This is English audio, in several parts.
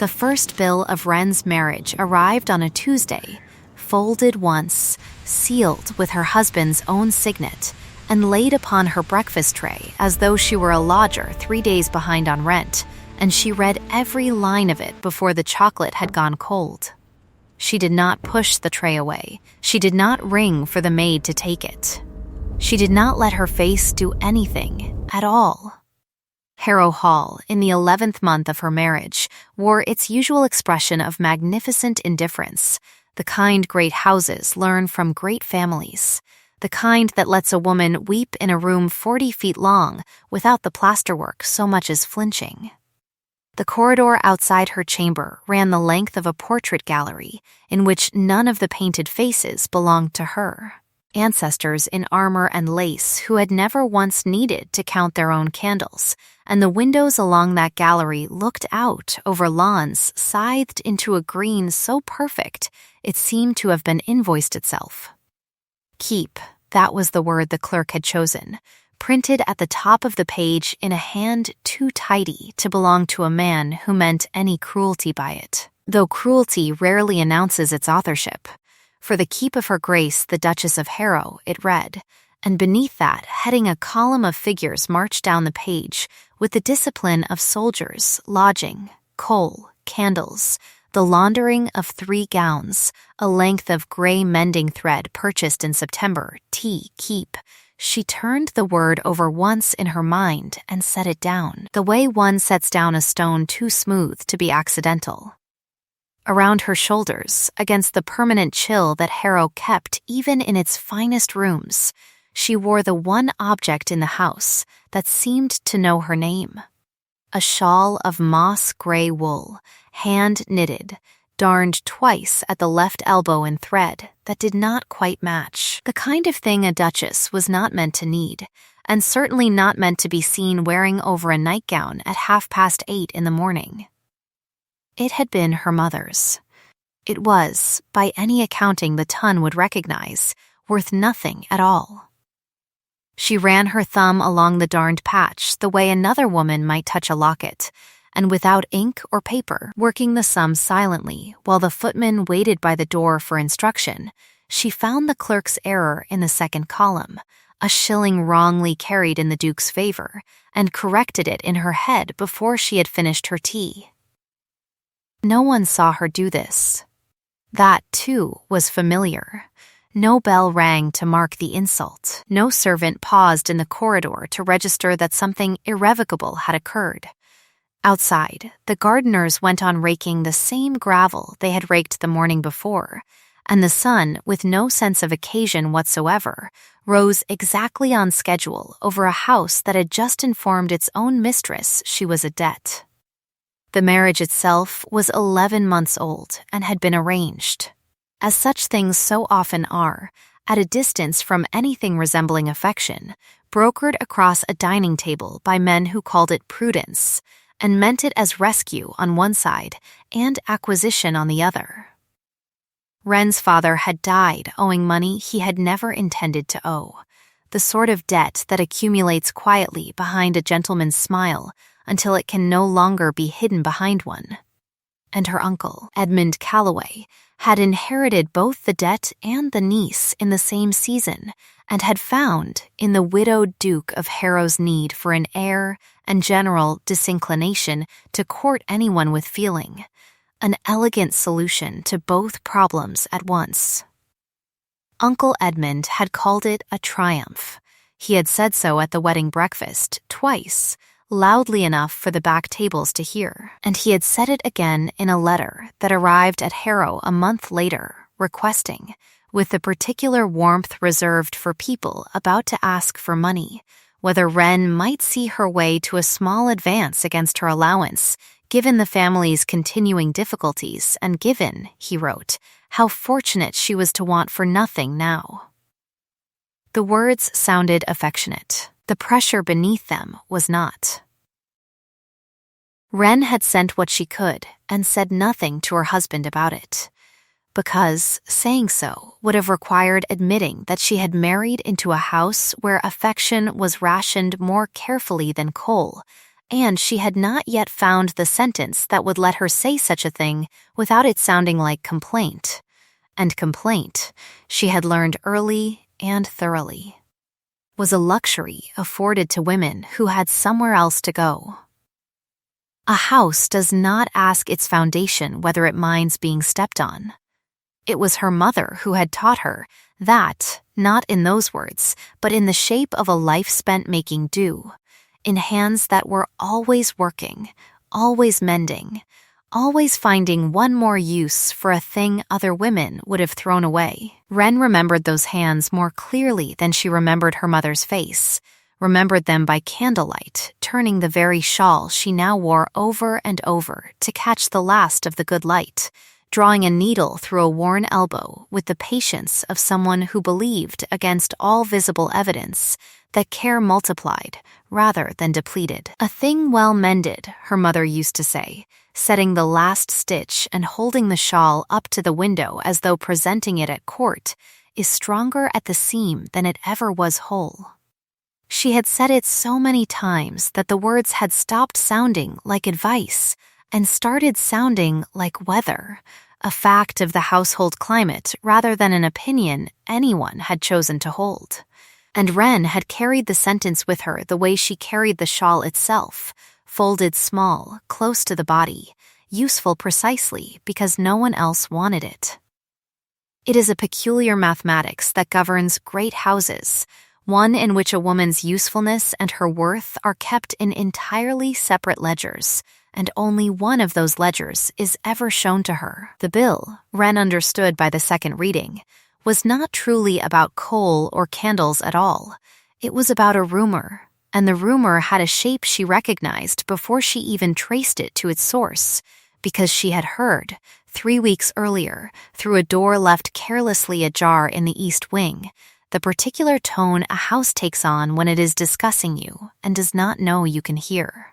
The first bill of Ren's marriage arrived on a Tuesday, folded once, sealed with her husband's own signet, and laid upon her breakfast tray as though she were a lodger 3 days behind on rent, and she read every line of it before the chocolate had gone cold. She did not push the tray away. She did not ring for the maid to take it. She did not let her face do anything at all. Harrow Hall, in the 11th month of her marriage, wore its usual expression of magnificent indifference, the kind great houses learn from great families, the kind that lets a woman weep in a room 40 feet long without the plasterwork so much as flinching. The corridor outside her chamber ran the length of a portrait gallery in which none of the painted faces belonged to her. Ancestors in armor and lace who had never once needed to count their own candles, and the windows along that gallery looked out over lawns scythed into a green so perfect it seemed to have been invoiced itself. Keep, that was the word the clerk had chosen, printed at the top of the page in a hand too tidy to belong to a man who meant any cruelty by it, though cruelty rarely announces its authorship. For the keep of her grace, the Duchess of Harrow, it read, and beneath that, heading a column of figures marched down the page with the discipline of soldiers, lodging, coal, candles, the laundering of 3 gowns, a length of gray mending thread purchased in September, tea, keep. She turned the word over once in her mind and set it down, the way one sets down a stone too smooth to be accidental. Around her shoulders, against the permanent chill that Harrow kept even in its finest rooms, she wore the one object in the house that seemed to know her name. A shawl of moss-gray wool, hand-knitted, darned twice at the left elbow in thread that did not quite match. The kind of thing a duchess was not meant to need, and certainly not meant to be seen wearing over a nightgown at 8:30 in the morning. It had been her mother's. It was, by any accounting the ton would recognize, worth nothing at all. She ran her thumb along the darned patch the way another woman might touch a locket, and without ink or paper, working the sum silently while the footman waited by the door for instruction, she found the clerk's error in the second column, a shilling wrongly carried in the Duke's favor, and corrected it in her head before she had finished her tea. No one saw her do this. That, too, was familiar. No bell rang to mark the insult. No servant paused in the corridor to register that something irrevocable had occurred. Outside, the gardeners went on raking the same gravel they had raked the morning before, and the sun, with no sense of occasion whatsoever, rose exactly on schedule over a house that had just informed its own mistress she was a debt. The marriage itself was 11 months old and had been arranged, as such things so often are, at a distance from anything resembling affection, brokered across a dining table by men who called it prudence, and meant it as rescue on one side and acquisition on the other. Ren's father had died owing money he had never intended to owe, the sort of debt that accumulates quietly behind a gentleman's smile until it can no longer be hidden behind one. And her uncle, Edmund Calloway, had inherited both the debt and the niece in the same season, and had found, in the widowed Duke of Harrow's need for an heir and general disinclination to court anyone with feeling, an elegant solution to both problems at once. Uncle Edmund had called it a triumph. He had said so at the wedding breakfast twice, loudly enough for the back tables to hear, and he had said it again in a letter that arrived at Harrow a month later, requesting, with the particular warmth reserved for people about to ask for money, whether Wren might see her way to a small advance against her allowance, given the family's continuing difficulties, and given, he wrote, how fortunate she was to want for nothing now. The words sounded affectionate. The pressure beneath them was not. Wren had sent what she could and said nothing to her husband about it, because saying so would have required admitting that she had married into a house where affection was rationed more carefully than coal, and she had not yet found the sentence that would let her say such a thing without it sounding like complaint. And complaint, she had learned early and thoroughly, was a luxury afforded to women who had somewhere else to go. A house does not ask its foundation whether it minds being stepped on. It was her mother who had taught her that, not in those words, but in the shape of a life spent making do, in hands that were always working, always mending, always finding one more use for a thing other women would have thrown away. Wren remembered those hands more clearly than she remembered her mother's face, remembered them by candlelight, turning the very shawl she now wore over and over to catch the last of the good light, drawing a needle through a worn elbow with the patience of someone who believed against all visible evidence that care multiplied rather than depleted. A thing well mended, her mother used to say, setting the last stitch and holding the shawl up to the window as though presenting it at court, is stronger at the seam than it ever was whole. She had said it so many times that the words had stopped sounding like advice and started sounding like weather, a fact of the household climate rather than an opinion anyone had chosen to hold. And Wren had carried the sentence with her the way she carried the shawl itself, folded small, close to the body, useful precisely because no one else wanted it. It is a peculiar mathematics that governs great houses, one in which a woman's usefulness and her worth are kept in entirely separate ledgers, and only one of those ledgers is ever shown to her. The bill, Wren understood by the second reading, was not truly about coal or candles at all. It was about a rumor, and the rumor had a shape she recognized before she even traced it to its source, because she had heard, 3 weeks earlier, through a door left carelessly ajar in the east wing, the particular tone a house takes on when it is discussing you and does not know you can hear.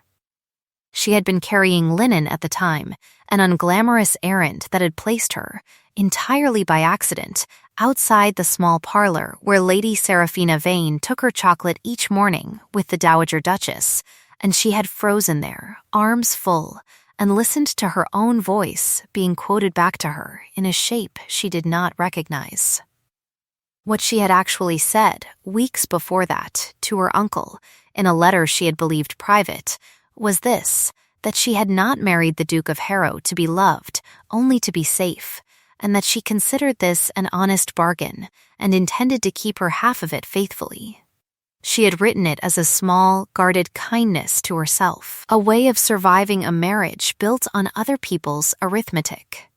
She had been carrying linen at the time, an unglamorous errand that had placed her, entirely by accident, outside the small parlor where Lady Seraphina Vane took her chocolate each morning with the Dowager Duchess, and she had frozen there, arms full, and listened to her own voice being quoted back to her in a shape she did not recognize. What she had actually said, weeks before that, to her uncle, in a letter she had believed private, was this, that she had not married the Duke of Harrow to be loved, only to be safe, and that she considered this an honest bargain and intended to keep her half of it faithfully. She had written it as a small, guarded kindness to herself, a way of surviving a marriage built on other people's arithmetic.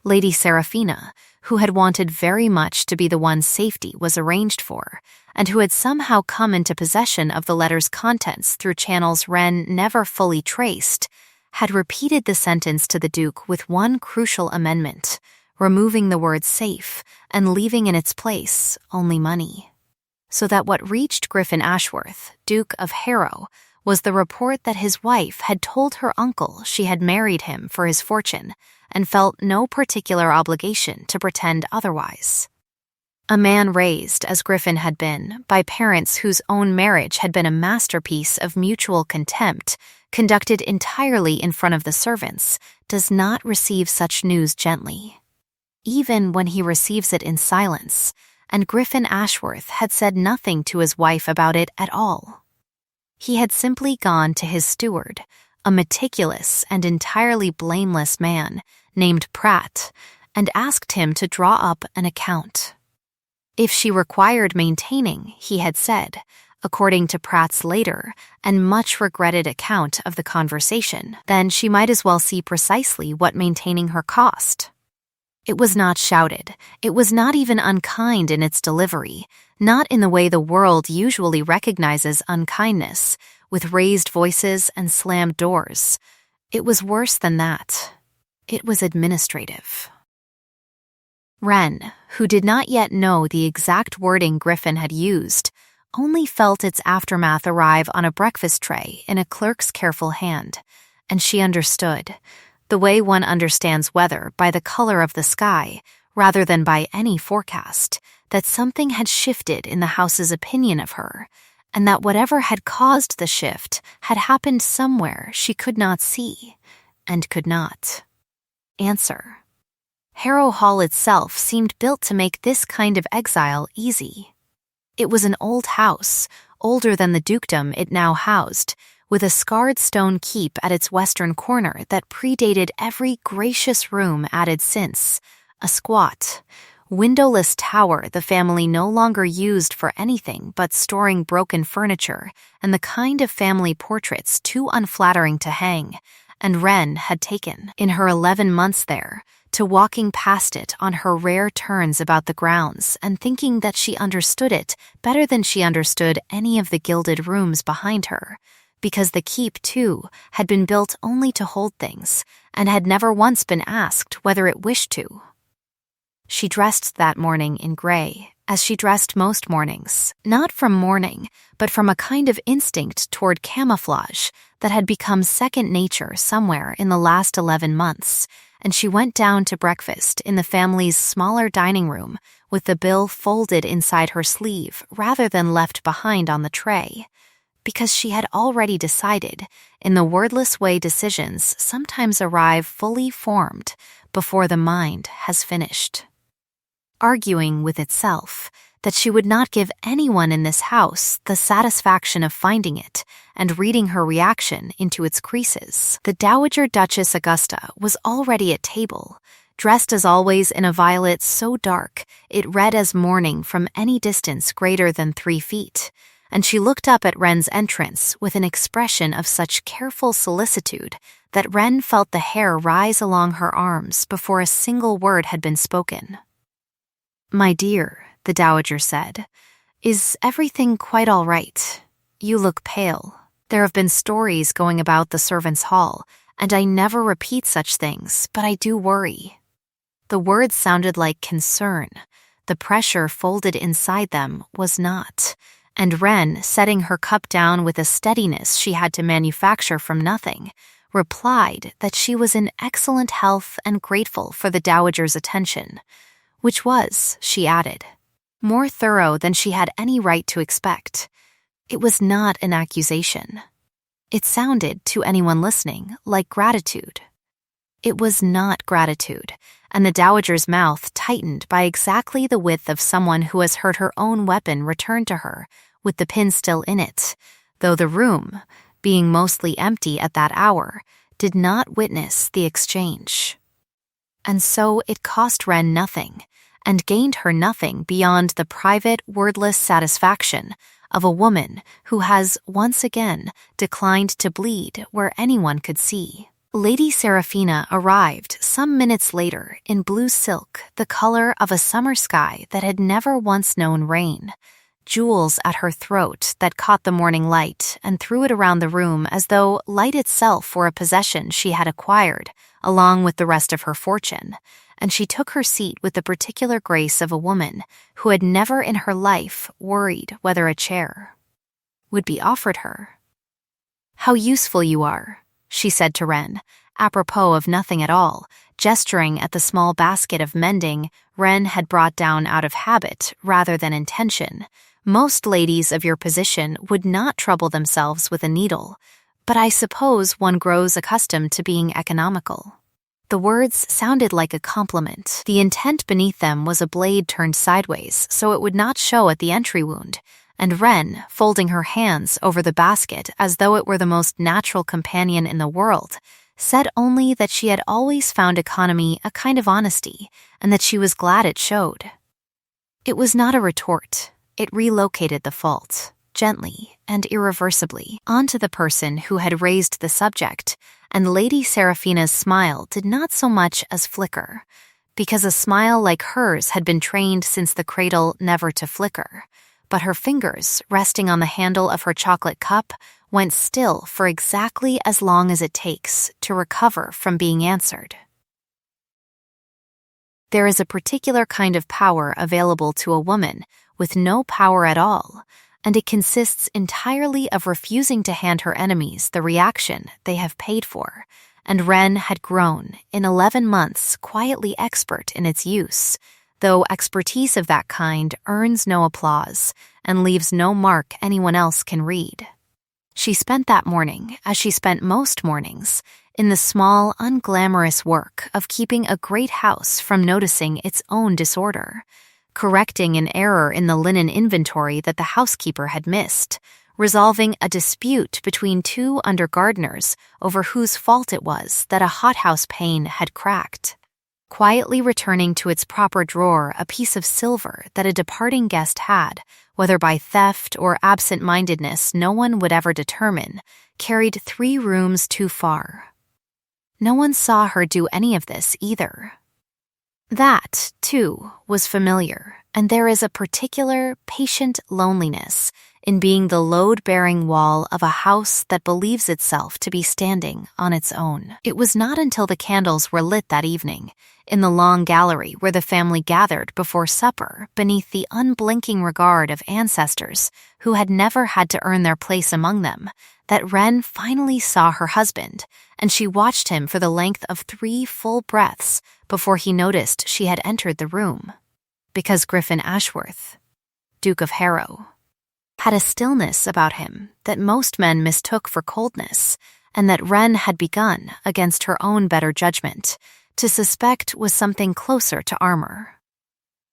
Lady Seraphina, who had wanted very much to be the one safety was arranged for, and who had somehow come into possession of the letter's contents through channels Wren never fully traced, had repeated the sentence to the Duke with one crucial amendment, removing the word safe and leaving in its place only money. So that what reached Griffin Ashworth, Duke of Harrow, was the report that his wife had told her uncle she had married him for his fortune and felt no particular obligation to pretend otherwise. A man raised, as Griffin had been, by parents whose own marriage had been a masterpiece of mutual contempt, conducted entirely in front of the servants, does not receive such news gently. Even when he receives it in silence, and Griffin Ashworth had said nothing to his wife about it at all. He had simply gone to his steward, a meticulous and entirely blameless man named Pratt, and asked him to draw up an account. If she required maintaining, he had said, according to Pratt's later and much regretted account of the conversation, then she might as well see precisely what maintaining her cost. It was not shouted, it was not even unkind in its delivery, not in the way the world usually recognizes unkindness, with raised voices and slammed doors. It was worse than that. It was administrative. Wren, who did not yet know the exact wording Griffin had used, only felt its aftermath arrive on a breakfast tray in a clerk's careful hand, and she understood, the way one understands weather by the color of the sky, rather than by any forecast, that something had shifted in the house's opinion of her, and that whatever had caused the shift had happened somewhere she could not see and could not answer. Harrow Hall itself seemed built to make this kind of exile easy. It was an old house, older than the dukedom it now housed, with a scarred stone keep at its western corner that predated every gracious room added since, a squat, windowless tower the family no longer used for anything but storing broken furniture and the kind of family portraits too unflattering to hang, and Wren had taken, in her 11 months there, to walking past it on her rare turns about the grounds and thinking that she understood it better than she understood any of the gilded rooms behind her, because the keep, too, had been built only to hold things and had never once been asked whether it wished to. She dressed that morning in gray, as she dressed most mornings, not from mourning, but from a kind of instinct toward camouflage that had become second nature somewhere in the last 11 months, and she went down to breakfast in the family's smaller dining room with the bill folded inside her sleeve rather than left behind on the tray, because she had already decided, in the wordless way decisions sometimes arrive fully formed before the mind has finished, arguing with itself that she would not give anyone in this house the satisfaction of finding it and reading her reaction into its creases. The Dowager Duchess Augusta was already at table, dressed as always in a violet so dark it read as morning from any distance greater than 3 feet, and she looked up at Wren's entrance with an expression of such careful solicitude that Wren felt the hair rise along her arms before a single word had been spoken. "My dear," the Dowager said, "is everything quite all right? You look pale. There have been stories going about the servants' hall, and I never repeat such things, but I do worry." The words sounded like concern. The pressure folded inside them was not, and Wren, setting her cup down with a steadiness she had to manufacture from nothing, replied that she was in excellent health and grateful for the Dowager's attention, which was, she added, more thorough than she had any right to expect. It was not an accusation. It sounded, to anyone listening, like gratitude. It was not gratitude, and the Dowager's mouth tightened by exactly the width of someone who has heard her own weapon returned to her, with the pin still in it, though the room, being mostly empty at that hour, did not witness the exchange. And so it cost Wren nothing, and gained her nothing beyond the private, wordless satisfaction of a woman who has, once again, declined to bleed where anyone could see. Lady Seraphina arrived some minutes later in blue silk, the color of a summer sky that had never once known rain, jewels at her throat that caught the morning light and threw it around the room as though light itself were a possession she had acquired, along with the rest of her fortune, and she took her seat with the particular grace of a woman who had never in her life worried whether a chair would be offered her. "How useful you are," she said to Wren, apropos of nothing at all, gesturing at the small basket of mending Wren had brought down out of habit rather than intention. "Most ladies of your position would not trouble themselves with a needle, but I suppose one grows accustomed to being economical." The words sounded like a compliment. The intent beneath them was a blade turned sideways so it would not show at the entry wound, and Wren, folding her hands over the basket as though it were the most natural companion in the world, said only that she had always found economy a kind of honesty, and that she was glad it showed. It was not a retort. It relocated the fault, gently and irreversibly, onto the person who had raised the subject, and Lady Seraphina's smile did not so much as flicker, because a smile like hers had been trained since the cradle never to flicker, but her fingers, resting on the handle of her chocolate cup, went still for exactly as long as it takes to recover from being answered. There is a particular kind of power available to a woman with no power at all, and it consists entirely of refusing to hand her enemies the reaction they have paid for, and Wren had grown, in 11 months, quietly expert in its use, though expertise of that kind earns no applause and leaves no mark anyone else can read. She spent that morning, as she spent most mornings, in the small, unglamorous work of keeping a great house from noticing its own disorder, correcting an error in the linen inventory that the housekeeper had missed, resolving a dispute between two under-gardeners over whose fault it was that a hothouse pane had cracked, quietly returning to its proper drawer a piece of silver that a departing guest had, whether by theft or absent-mindedness no one would ever determine, carried 3 rooms too far. No one saw her do any of this either. That, too, was familiar, and there is a particular, patient loneliness in being the load-bearing wall of a house that believes itself to be standing on its own. It was not until the candles were lit that evening, in the long gallery where the family gathered before supper beneath the unblinking regard of ancestors who had never had to earn their place among them, that Wren finally saw her husband, and she watched him for the length of 3 full breaths before he noticed she had entered the room. Because Griffin Ashworth, Duke of Harrow, had a stillness about him that most men mistook for coldness, and that Wren had begun, against her own better judgment, to suspect was something closer to armor.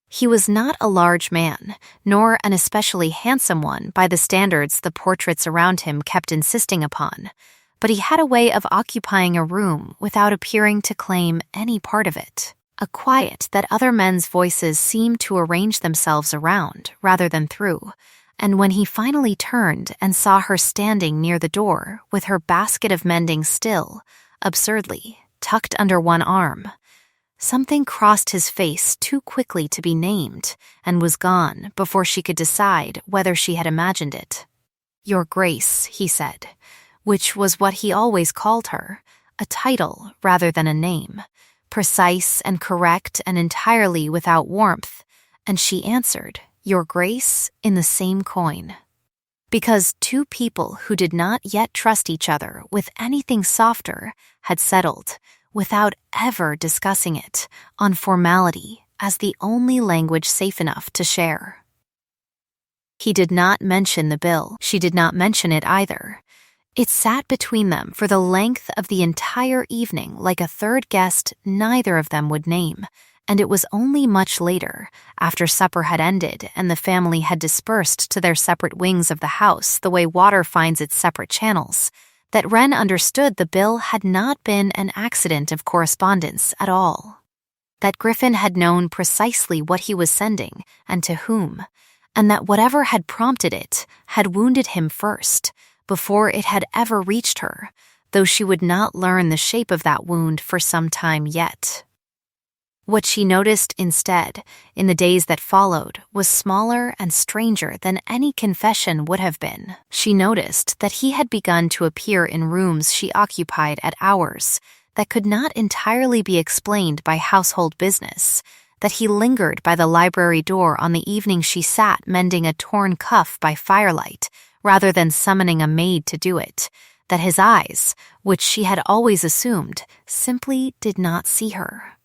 He was not a large man, nor an especially handsome one by the standards the portraits around him kept insisting upon, but he had a way of occupying a room without appearing to claim any part of it, a quiet that other men's voices seemed to arrange themselves around rather than through, and when he finally turned and saw her standing near the door with her basket of mending still, absurdly, tucked under one arm, something crossed his face too quickly to be named and was gone before she could decide whether she had imagined it. "Your Grace," he said, which was what he always called her, a title rather than a name, precise and correct and entirely without warmth, and she answered, "Your Grace," in the same coin. Because 2 people who did not yet trust each other with anything softer had settled, without ever discussing it, on formality as the only language safe enough to share. He did not mention the bill. She did not mention it either. It sat between them for the length of the entire evening like a third guest neither of them would name, and it was only much later, after supper had ended and the family had dispersed to their separate wings of the house the way water finds its separate channels, that Wren understood the bill had not been an accident of correspondence at all. That Griffin had known precisely what he was sending and to whom, and that whatever had prompted it had wounded him first, before it had ever reached her, though she would not learn the shape of that wound for some time yet. What she noticed instead, in the days that followed, was smaller and stranger than any confession would have been. She noticed that he had begun to appear in rooms she occupied at hours that could not entirely be explained by household business, that he lingered by the library door on the evening she sat mending a torn cuff by firelight, rather than summoning a maid to do it, that his eyes, which she had always assumed, simply did not see her,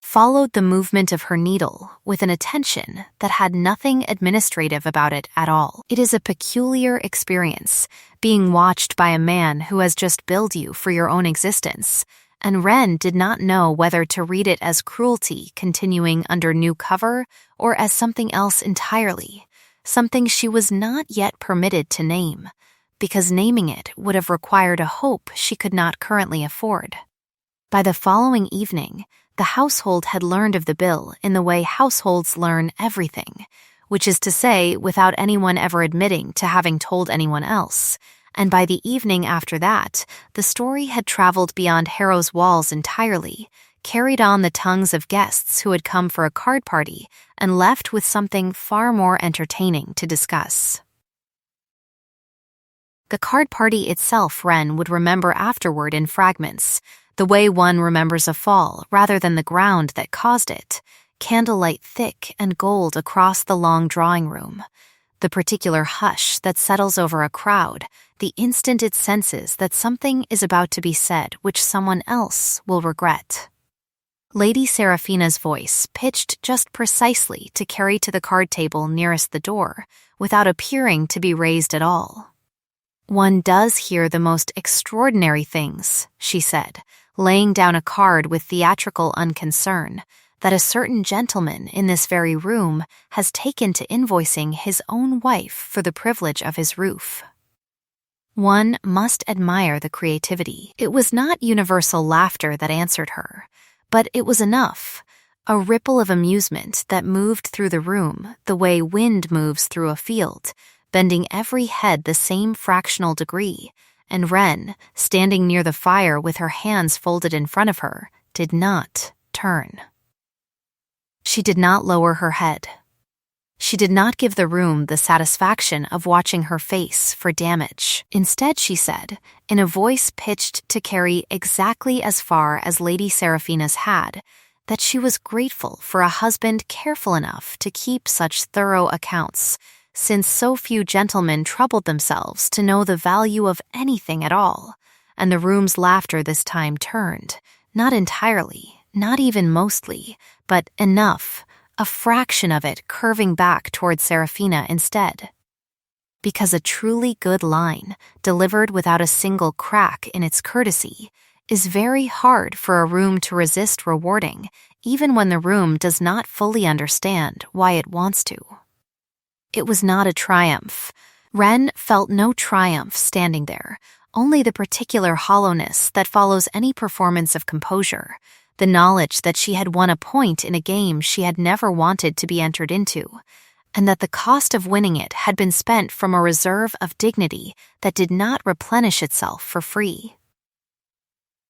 followed the movement of her needle with an attention that had nothing administrative about it at all. It is a peculiar experience, being watched by a man who has just billed you for your own existence, and Wren did not know whether to read it as cruelty continuing under new cover or as something else entirely, something she was not yet permitted to name, because naming it would have required a hope she could not currently afford. By the following evening, the household had learned of the bill in the way households learn everything, which is to say, without anyone ever admitting to having told anyone else, and by the evening after that, the story had traveled beyond Harrow's walls entirely, carried on the tongues of guests who had come for a card party, and left with something far more entertaining to discuss. The card party itself Wren would remember afterward in fragments, the way one remembers a fall rather than the ground that caused it, candlelight thick and gold across the long drawing room, the particular hush that settles over a crowd the instant it senses that something is about to be said which someone else will regret. Lady Seraphina's voice pitched just precisely to carry to the card table nearest the door, without appearing to be raised at all. "One does hear the most extraordinary things," she said, laying down a card with theatrical unconcern, "that a certain gentleman in this very room has taken to invoicing his own wife for the privilege of his roof." One must admire the creativity. It was not universal laughter that answered her, but it was enough, a ripple of amusement that moved through the room the way wind moves through a field, bending every head the same fractional degree, and Wren, standing near the fire with her hands folded in front of her, did not turn. She did not lower her head. She did not give the room the satisfaction of watching her face for damage. Instead, she said, in a voice pitched to carry exactly as far as Lady Seraphina's had, that she was grateful for a husband careful enough to keep such thorough accounts, since so few gentlemen troubled themselves to know the value of anything at all, and the room's laughter this time turned, not entirely, not even mostly, but enough, a fraction of it curving back toward Seraphina instead. Because a truly good line, delivered without a single crack in its courtesy, is very hard for a room to resist rewarding, even when the room does not fully understand why it wants to. It was not a triumph. Wren felt no triumph standing there, only the particular hollowness that follows any performance of composure, the knowledge that she had won a point in a game she had never wanted to be entered into, and that the cost of winning it had been spent from a reserve of dignity that did not replenish itself for free.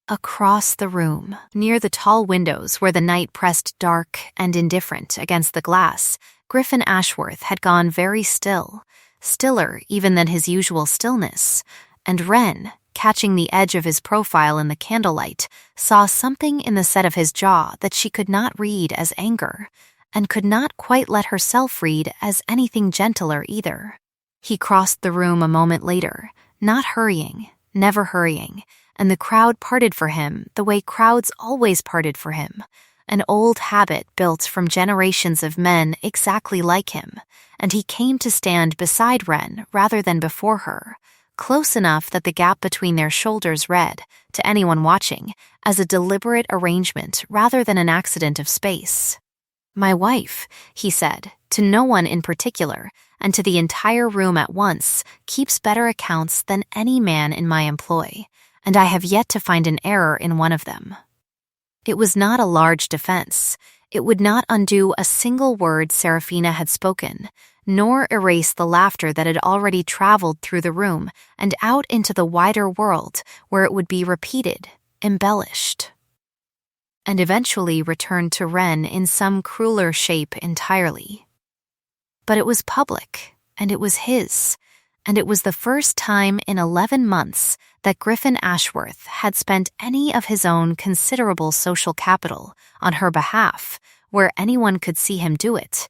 Across the room, near the tall windows where the night pressed dark and indifferent against the glass, Griffin Ashworth had gone very still, stiller even than his usual stillness, and Wren, catching the edge of his profile in the candlelight, saw something in the set of his jaw that she could not read as anger, and could not quite let herself read as anything gentler either. He crossed the room a moment later, not hurrying, never hurrying, and the crowd parted for him the way crowds always parted for him, an old habit built from generations of men exactly like him, and he came to stand beside Wren rather than before her, close enough that the gap between their shoulders read, to anyone watching, as a deliberate arrangement rather than an accident of space. "My wife," he said, to no one in particular, and to the entire room at once, "keeps better accounts than any man in my employ, and I have yet to find an error in one of them." It was not a large defense. It would not undo a single word Seraphina had spoken, nor erase the laughter that had already traveled through the room and out into the wider world where it would be repeated, embellished, and eventually returned to Wren in some crueler shape entirely. But it was public, and it was his, and it was the first time in 11 months that Griffin Ashworth had spent any of his own considerable social capital on her behalf, where anyone could see him do it,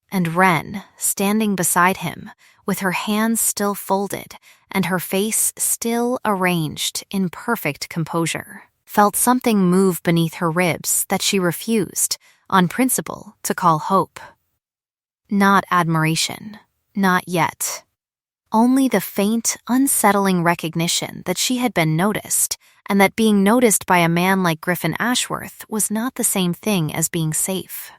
and Wren, standing beside him, with her hands still folded and her face still arranged in perfect composure, felt something move beneath her ribs that she refused, on principle, to call hope. Not admiration, not yet. Only the faint, unsettling recognition that she had been noticed, and that being noticed by a man like Griffin Ashworth was not the same thing as being safe.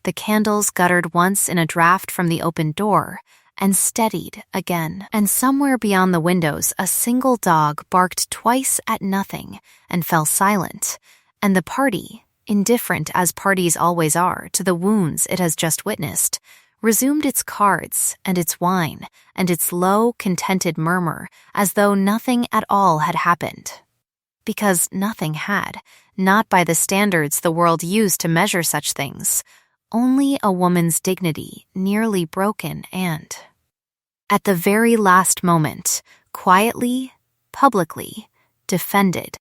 The candles guttered once in a draft from the open door, and steadied again, and somewhere beyond the windows a single dog barked twice at nothing and fell silent, and the party, indifferent as parties always are to the wounds it has just witnessed, resumed its cards and its wine and its low, contented murmur as though nothing at all had happened. Because nothing had, not by the standards the world used to measure such things, only a woman's dignity nearly broken and, at the very last moment, quietly, publicly, defended.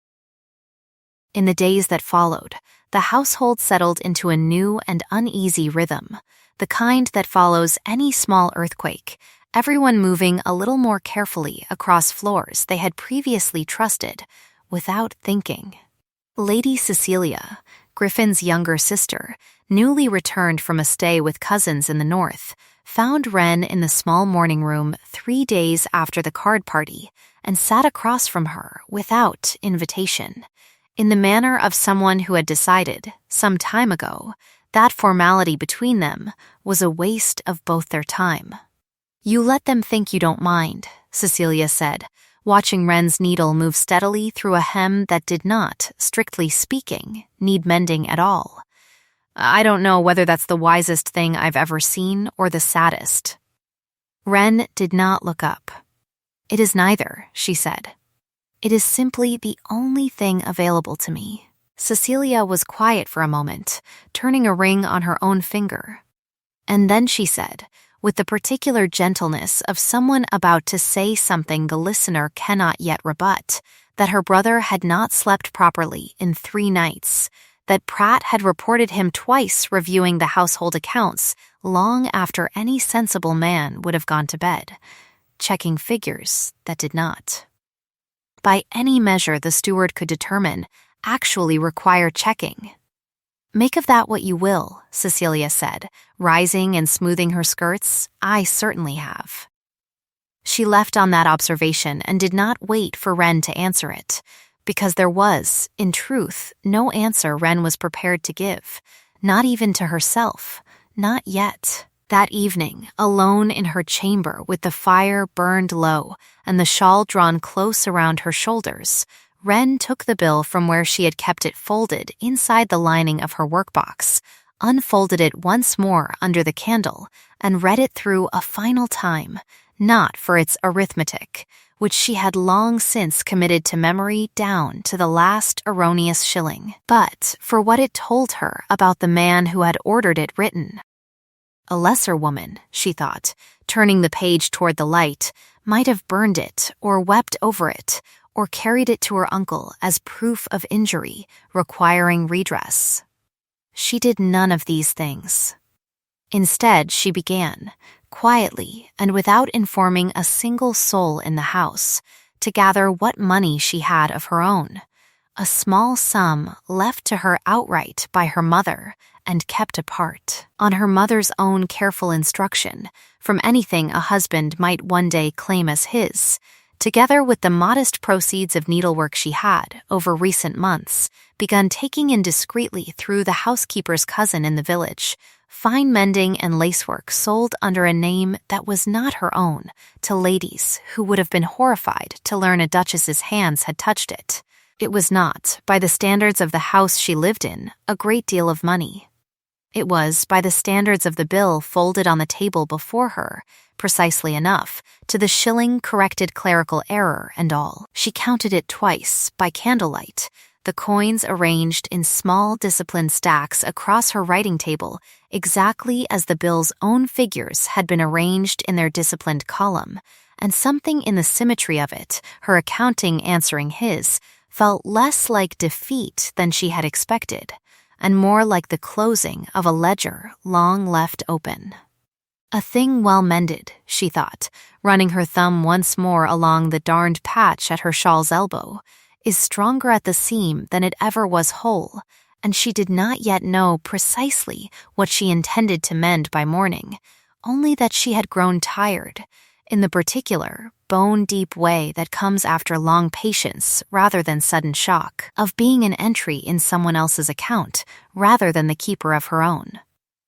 In the days that followed, the household settled into a new and uneasy rhythm, the kind that follows any small earthquake, everyone moving a little more carefully across floors they had previously trusted, without thinking. Lady Cecilia, Griffin's younger sister, newly returned from a stay with cousins in the north, found Wren in the small morning room 3 days after the card party and sat across from her without invitation, in the manner of someone who had decided, some time ago, that formality between them was a waste of both their time. "You let them think you don't mind," Cecilia said, watching Wren's needle move steadily through a hem that did not, strictly speaking, need mending at all. "I don't know whether that's the wisest thing I've ever seen or the saddest." Wren did not look up. "It is neither," she said. "It is simply the only thing available to me." Cecilia was quiet for a moment, turning a ring on her own finger. And then she said, with the particular gentleness of someone about to say something the listener cannot yet rebut, that her brother had not slept properly in 3 nights, that Pratt had reported him twice reviewing the household accounts long after any sensible man would have gone to bed, checking figures that did not, by any measure the steward could determine, actually require checking. "Make of that what you will," Cecilia said, rising and smoothing her skirts. "I certainly have." She left on that observation and did not wait for Wren to answer it, because there was, in truth, no answer Wren was prepared to give, not even to herself, not yet. That evening, alone in her chamber with the fire burned low and the shawl drawn close around her shoulders, Wren took the bill from where she had kept it folded inside the lining of her workbox, unfolded it once more under the candle, and read it through a final time, not for its arithmetic, which she had long since committed to memory down to the last erroneous shilling, but for what it told her about the man who had ordered it written. A lesser woman, she thought, turning the page toward the light, might have burned it or wept over it, or carried it to her uncle as proof of injury requiring redress. She did none of these things. Instead, she began, quietly and without informing a single soul in the house, to gather what money she had of her own, a small sum left to her outright by her mother and kept apart, on her mother's own careful instruction, from anything a husband might one day claim as his, together with the modest proceeds of needlework she had, over recent months, begun taking in discreetly through the housekeeper's cousin in the village, fine mending and lacework sold under a name that was not her own, to ladies who would have been horrified to learn a duchess's hands had touched it. It was not, by the standards of the house she lived in, a great deal of money. It was, by the standards of the bill folded on the table before her, precisely enough, to the shilling-corrected clerical error and all. She counted it twice, by candlelight, the coins arranged in small disciplined stacks across her writing table, exactly as the bill's own figures had been arranged in their disciplined column, and something in the symmetry of it, her accounting answering his, felt less like defeat than she had expected, and more like the closing of a ledger long left open. A thing well mended, she thought, running her thumb once more along the darned patch at her shawl's elbow, is stronger at the seam than it ever was whole, and she did not yet know precisely what she intended to mend by morning, only that she had grown tired, in the particular, bone-deep way that comes after long patience rather than sudden shock, of being an entry in someone else's account rather than the keeper of her own.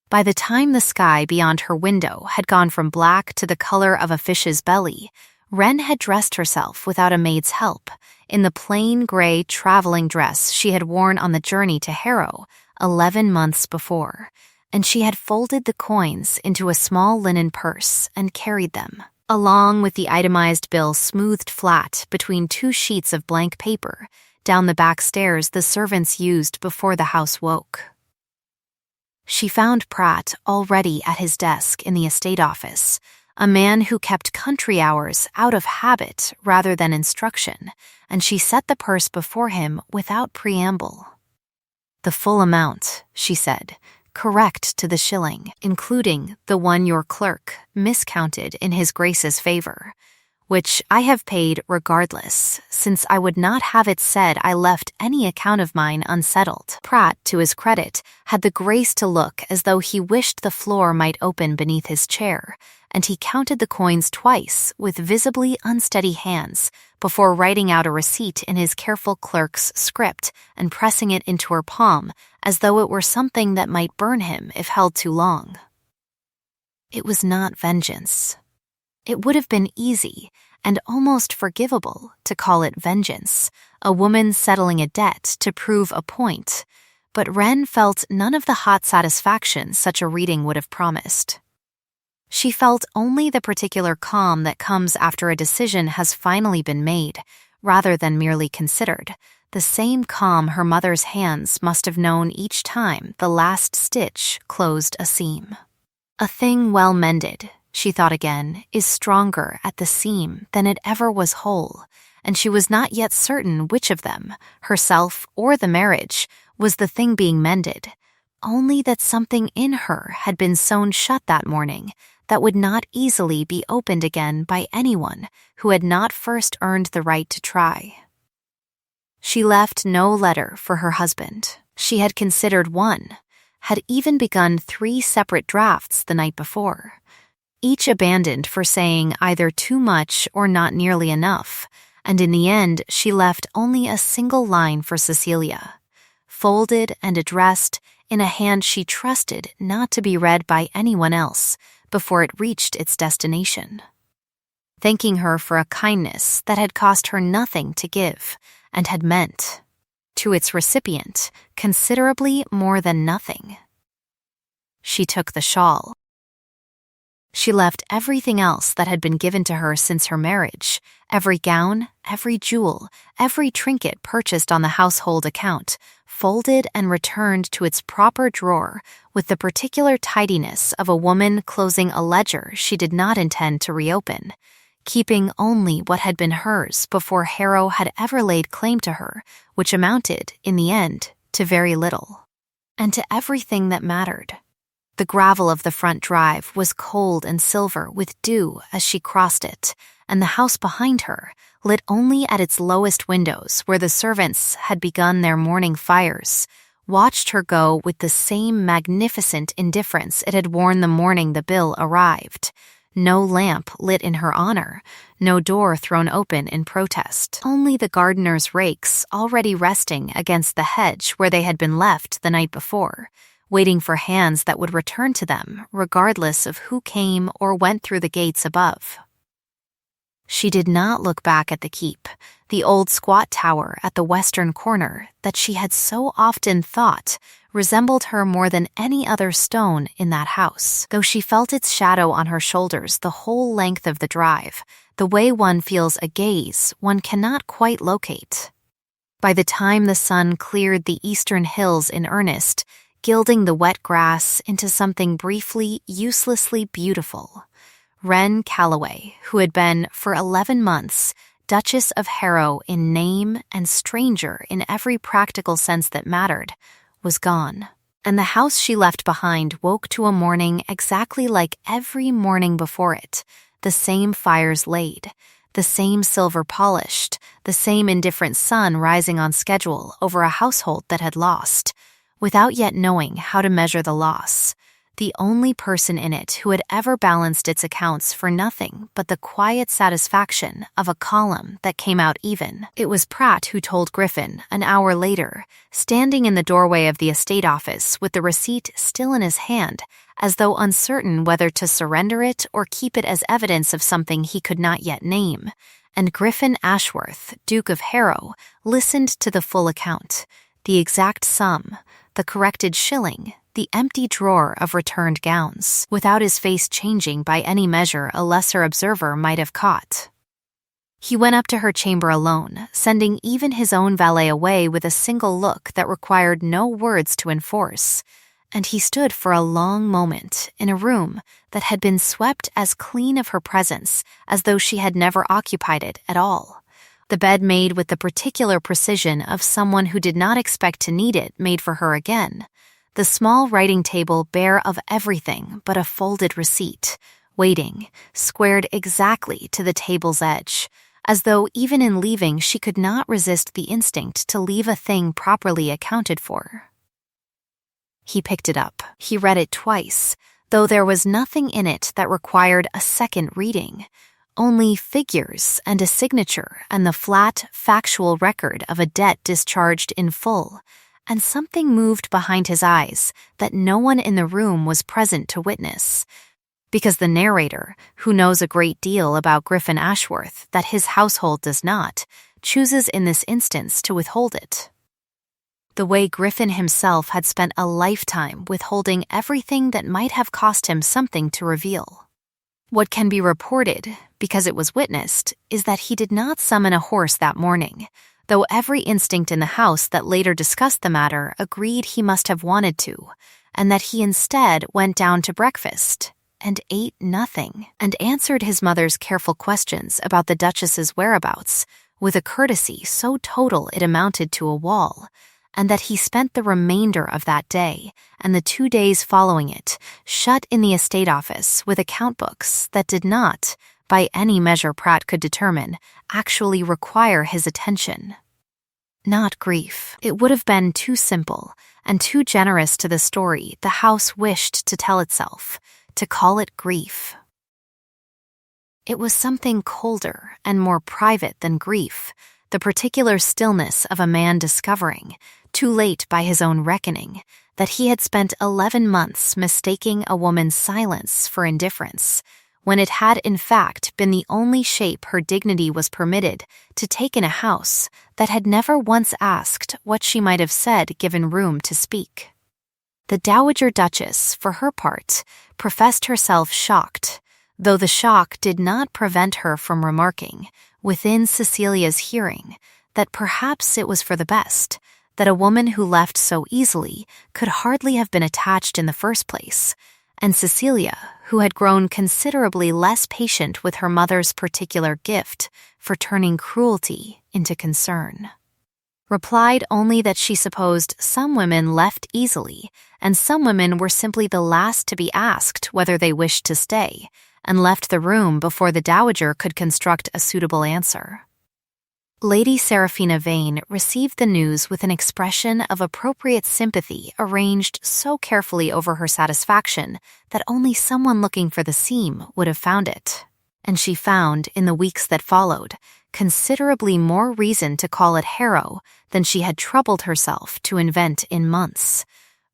By the time the sky beyond her window had gone from black to the color of a fish's belly, Wren had dressed herself without a maid's help, in the plain gray traveling dress she had worn on the journey to Harrow 11 months before, and she had folded the coins into a small linen purse and carried them, along with the itemized bill smoothed flat between 2 sheets of blank paper, down the back stairs the servants used before the house woke. She found Pratt already at his desk in the estate office, a man who kept country hours out of habit rather than instruction, and she set the purse before him without preamble. "The full amount," she said, "correct to the shilling, including the one your clerk miscounted in his Grace's favor. which I have paid regardless, since I would not have it said I left any account of mine unsettled. Pratt, to his credit, had the grace to look as though he wished the floor might open beneath his chair, and he counted the coins twice with visibly unsteady hands before writing out a receipt in his careful clerk's script and pressing it into her palm as though it were something that might burn him if held too long. It was not vengeance. It would have been easy and almost forgivable to call it vengeance, a woman settling a debt to prove a point, but Wren felt none of the hot satisfaction such a reading would have promised. She felt only the particular calm that comes after a decision has finally been made, rather than merely considered, the same calm her mother's hands must have known each time the last stitch closed a seam. A thing well mended, she thought again, is stronger at the seam than it ever was whole, and she was not yet certain which of them, herself or the marriage, was the thing being mended, only that something in her had been sewn shut that morning that would not easily be opened again by anyone who had not first earned the right to try. She left no letter for her husband. She had considered one, had even begun 3 separate drafts the night before, each abandoned for saying either too much or not nearly enough, and in the end she left only a single line for Cecilia, folded and addressed in a hand she trusted not to be read by anyone else before it reached its destination. Thanking her for a kindness that had cost her nothing to give and had meant, to its recipient, considerably more than nothing. She took the shawl. She left everything else that had been given to her since her marriage, every gown, every jewel, every trinket purchased on the household account, folded and returned to its proper drawer with the particular tidiness of a woman closing a ledger she did not intend to reopen, keeping only what had been hers before Harrow had ever laid claim to her, which amounted, in the end, to very little, and to everything that mattered. The gravel of the front drive was cold and silver with dew as she crossed it, and the house behind her, lit only at its lowest windows where the servants had begun their morning fires, watched her go with the same magnificent indifference it had worn the morning the bill arrived. No lamp lit in her honor, no door thrown open in protest. Only the gardener's rakes already resting against the hedge where they had been left the night before, waiting for hands that would return to them regardless of who came or went through the gates above. She did not look back at the keep, the old squat tower at the western corner that she had so often thought resembled her more than any other stone in that house, though she felt its shadow on her shoulders the whole length of the drive, the way one feels a gaze one cannot quite locate. By the time the sun cleared the eastern hills in earnest, gilding the wet grass into something briefly, uselessly beautiful, Wren Calloway, who had been, for 11 months, Duchess of Harrow in name and stranger in every practical sense that mattered, was gone, and the house she left behind woke to a morning exactly like every morning before it, the same fires laid, the same silver polished, the same indifferent sun rising on schedule over a household that had lost, without yet knowing how to measure the loss, the only person in it who had ever balanced its accounts for nothing but the quiet satisfaction of a column that came out even. It was Pratt who told Griffin, an hour later, standing in the doorway of the estate office with the receipt still in his hand, as though uncertain whether to surrender it or keep it as evidence of something he could not yet name, and Griffin Ashworth, Duke of Harrow, listened to the full account, the exact sum, the corrected shilling, the empty drawer of returned gowns, without his face changing by any measure a lesser observer might have caught. He went up to her chamber alone, sending even his own valet away with a single look that required no words to enforce, and he stood for a long moment in a room that had been swept as clean of her presence as though she had never occupied it at all. The bed made with the particular precision of someone who did not expect to need it made for her again. The small writing table bare of everything but a folded receipt, waiting, squared exactly to the table's edge, as though even in leaving she could not resist the instinct to leave a thing properly accounted for. He picked it up. He read it twice, though there was nothing in it that required a second reading, only figures and a signature and the flat, factual record of a debt discharged in full, and something moved behind his eyes that no one in the room was present to witness, because the narrator, who knows a great deal about Griffin Ashworth that his household does not, chooses in this instance to withhold it. The way Griffin himself had spent a lifetime withholding everything that might have cost him something to reveal. What can be reported, because it was witnessed, is that he did not summon a horse that morning, though every instinct in the house that later discussed the matter agreed he must have wanted to, and that he instead went down to breakfast and ate nothing, and answered his mother's careful questions about the Duchess's whereabouts with a courtesy so total it amounted to a wall, and that he spent the remainder of that day and the 2 days following it shut in the estate office with account books that did not, by any measure Pratt could determine, actually require his attention. Not grief. It would have been too simple and too generous to the story the house wished to tell itself, to call it grief. It was something colder and more private than grief, the particular stillness of a man discovering, too late by his own reckoning, that he had spent 11 months mistaking a woman's silence for indifference, when it had in fact been the only shape her dignity was permitted to take in a house that had never once asked what she might have said given room to speak. The Dowager Duchess, for her part, professed herself shocked, though the shock did not prevent her from remarking, within Cecilia's hearing, that perhaps it was for the best, that a woman who left so easily could hardly have been attached in the first place, and Cecilia, who had grown considerably less patient with her mother's particular gift for turning cruelty into concern, replied only that she supposed some women left easily, and some women were simply the last to be asked whether they wished to stay, and left the room before the Dowager could construct a suitable answer. Lady Seraphina Vane received the news with an expression of appropriate sympathy arranged so carefully over her satisfaction that only someone looking for the seam would have found it. And she found, in the weeks that followed, considerably more reason to call it Harrow than she had troubled herself to invent in months.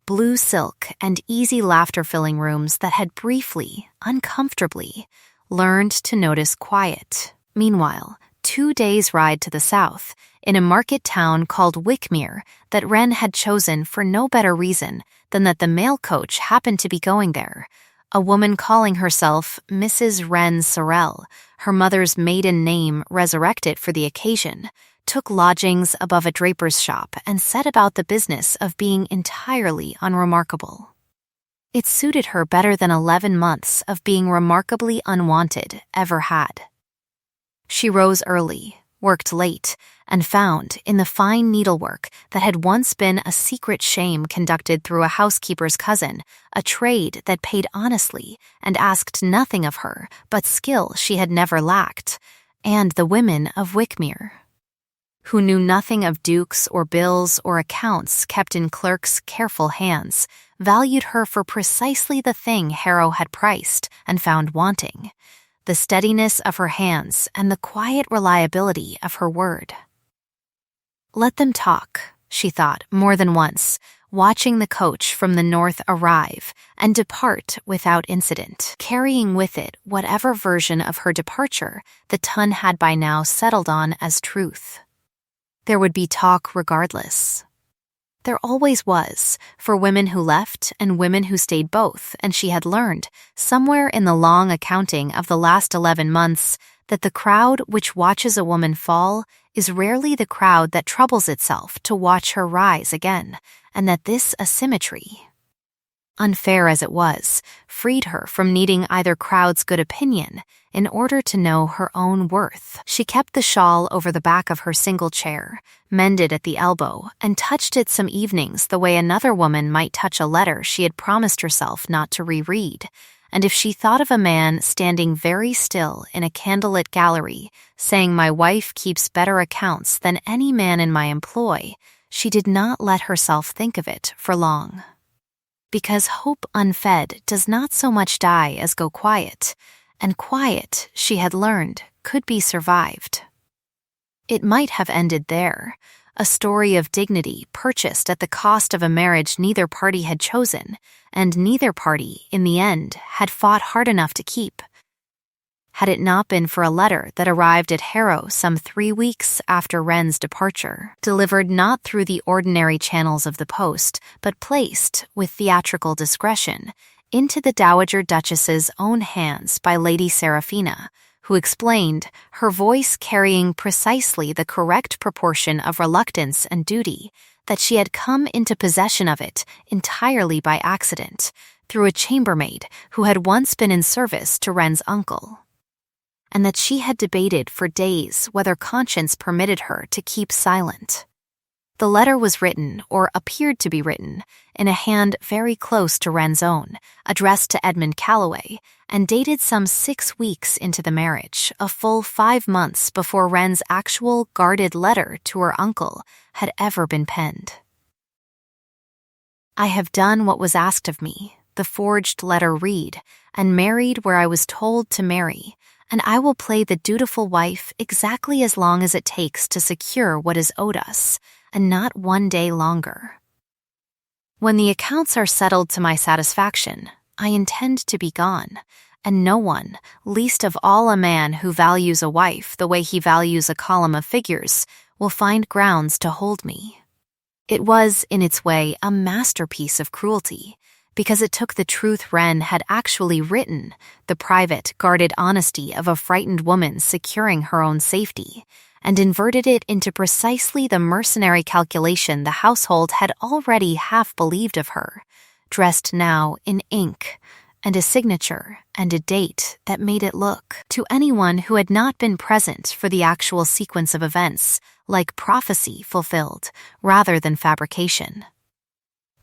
Blue silk and easy laughter-filling rooms that had briefly, uncomfortably, learned to notice quiet. Meanwhile, 2 days' ride to the south, in a market town called Wickmere that Wren had chosen for no better reason than that the mail coach happened to be going there, a woman calling herself Mrs. Wren Sorrel, her mother's maiden name resurrected for the occasion, took lodgings above a draper's shop and set about the business of being entirely unremarkable. It suited her better than 11 months of being remarkably unwanted ever had. She rose early, worked late, and found, in the fine needlework that had once been a secret shame conducted through a housekeeper's cousin, a trade that paid honestly and asked nothing of her but skill she had never lacked, and the women of Wickmere, who knew nothing of dukes or bills or accounts kept in clerks' careful hands, valued her for precisely the thing Harrow had priced and found wanting: the steadiness of her hands and the quiet reliability of her word. Let them talk, she thought more than once, watching the coach from the north arrive and depart without incident, carrying with it whatever version of her departure the ton had by now settled on as truth. There would be talk regardless. There always was, for women who left and women who stayed both, and she had learned, somewhere in the long accounting of the last 11 months, that the crowd which watches a woman fall is rarely the crowd that troubles itself to watch her rise again, and that this asymmetry, unfair as it was, freed her from needing either crowd's good opinion in order to know her own worth. She kept the shawl over the back of her single chair, mended at the elbow, and touched it some evenings the way another woman might touch a letter she had promised herself not to reread, and if she thought of a man standing very still in a candlelit gallery, saying, "My wife keeps better accounts than any man in my employ," she did not let herself think of it for long. Because hope unfed does not so much die as go quiet, and quiet, she had learned, could be survived. It might have ended there, a story of dignity purchased at the cost of a marriage neither party had chosen, and neither party, in the end, had fought hard enough to keep. Had it not been for a letter that arrived at Harrow some 3 weeks after Wren's departure, delivered not through the ordinary channels of the post, but placed, with theatrical discretion, into the Dowager Duchess's own hands by Lady Seraphina, who explained, her voice carrying precisely the correct proportion of reluctance and duty, that she had come into possession of it entirely by accident, through a chambermaid who had once been in service to Wren's uncle, and that she had debated for days whether conscience permitted her to keep silent. The letter was written, or appeared to be written, in a hand very close to Wren's own, addressed to Edmund Calloway, and dated some 6 weeks into the marriage, a full 5 months before Wren's actual guarded letter to her uncle had ever been penned. "I have done what was asked of me," the forged letter read, "and married where I was told to marry, and I will play the dutiful wife exactly as long as it takes to secure what is owed us, and not 1 day longer. When the accounts are settled to my satisfaction, I intend to be gone, and no one, least of all a man who values a wife the way he values a column of figures, will find grounds to hold me." It was, in its way, a masterpiece of cruelty, because it took the truth Wren had actually written, the private, guarded honesty of a frightened woman securing her own safety, and inverted it into precisely the mercenary calculation the household had already half believed of her, dressed now in ink, and a signature and a date that made it look, to anyone who had not been present for the actual sequence of events, like prophecy fulfilled, rather than fabrication.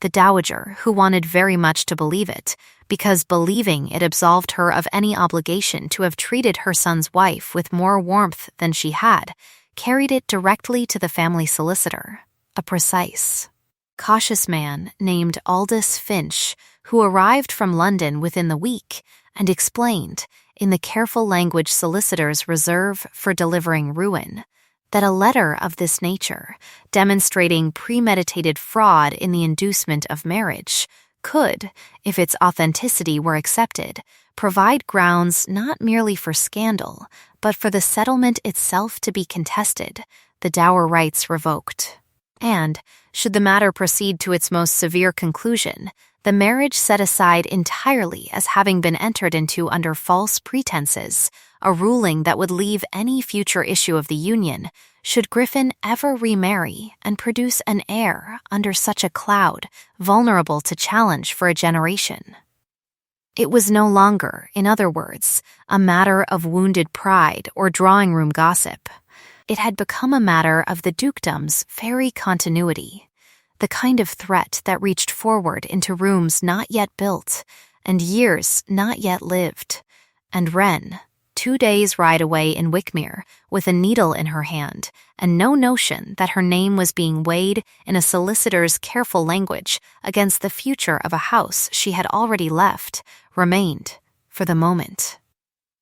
The dowager, who wanted very much to believe it, because believing it absolved her of any obligation to have treated her son's wife with more warmth than she had, carried it directly to the family solicitor, a precise, cautious man named Aldous Finch, who arrived from London within the week and explained, in the careful language solicitors reserve for delivering ruin, that a letter of this nature, demonstrating premeditated fraud in the inducement of marriage, could, if its authenticity were accepted, provide grounds not merely for scandal, but for the settlement itself to be contested, the dower rights revoked. And, should the matter proceed to its most severe conclusion, the marriage set aside entirely as having been entered into under false pretenses, a ruling that would leave any future issue of the union, should Griffin ever remarry and produce an heir under such a cloud, vulnerable to challenge for a generation. It was no longer, in other words, a matter of wounded pride or drawing-room gossip. It had become a matter of the dukedom's very continuity, the kind of threat that reached forward into rooms not yet built and years not yet lived, and Wren, 2 days' ride away in Wickmere, with a needle in her hand, and no notion that her name was being weighed in a solicitor's careful language against the future of a house she had already left, remained, for the moment,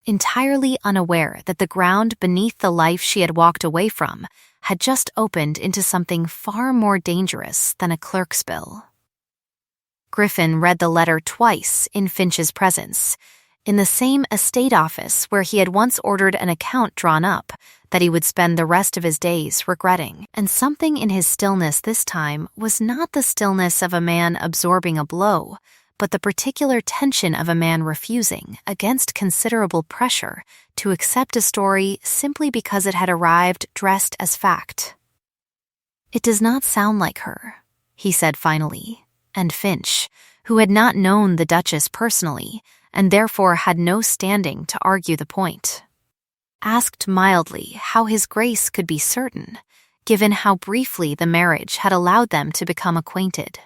entirely unaware that the ground beneath the life she had walked away from had just opened into something far more dangerous than a clerk's bill. Griffin read the letter twice in Finch's presence, in the same estate office where he had once ordered an account drawn up that he would spend the rest of his days regretting, and something in his stillness this time was not the stillness of a man absorbing a blow, but the particular tension of a man refusing, against considerable pressure, to accept a story simply because it had arrived dressed as fact. "It does not sound like her," he said finally, and Finch, who had not known the Duchess personally, and therefore had no standing to argue the point, asked mildly how His Grace could be certain, given how briefly the marriage had allowed them to become acquainted.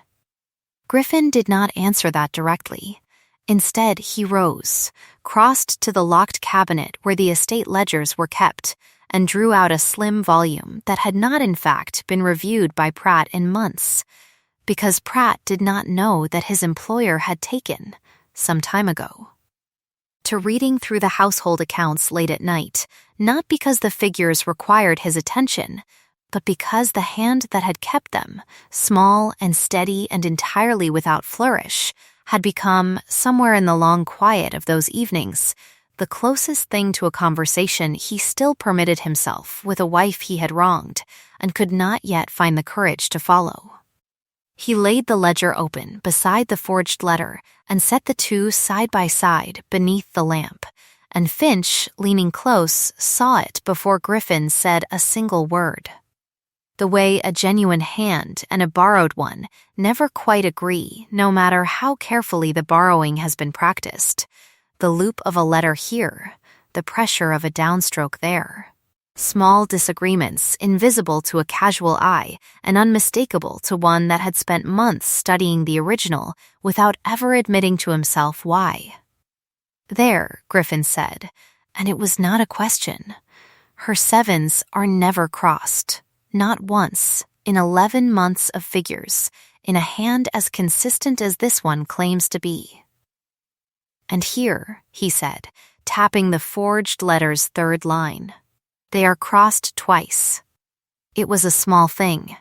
Griffin did not answer that directly. Instead, he rose, crossed to the locked cabinet where the estate ledgers were kept, and drew out a slim volume that had not in fact been reviewed by Pratt in months, because Pratt did not know that his employer had taken, some time ago, to reading through the household accounts late at night, not because the figures required his attention, but because the hand that had kept them, small and steady and entirely without flourish, had become, somewhere in the long quiet of those evenings, the closest thing to a conversation he still permitted himself with a wife he had wronged and could not yet find the courage to follow. He laid the ledger open beside the forged letter and set the two side by side beneath the lamp, and Finch, leaning close, saw it before Griffin said a single word. The way a genuine hand and a borrowed one never quite agree, no matter how carefully the borrowing has been practiced. The loop of a letter here, the pressure of a downstroke there. Small disagreements, invisible to a casual eye and unmistakable to one that had spent months studying the original without ever admitting to himself why. There, Griffin said, and it was not a question. Her sevens are never crossed. Not once, in 11 months of figures, in a hand as consistent as this one claims to be. And here, he said, tapping the forged letter's third line, they are crossed twice. It was a small thing.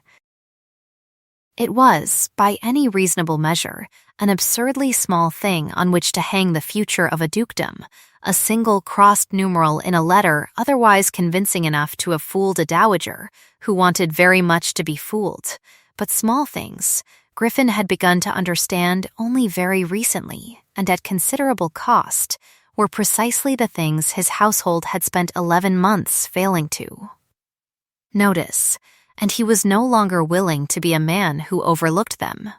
It was, by any reasonable measure, an absurdly small thing on which to hang the future of a dukedom, a single crossed numeral in a letter otherwise convincing enough to have fooled a dowager who wanted very much to be fooled. But small things, Griffin had begun to understand only very recently, and at considerable cost, were precisely the things his household had spent 11 months failing to notice, and he was no longer willing to be a man who overlooked them.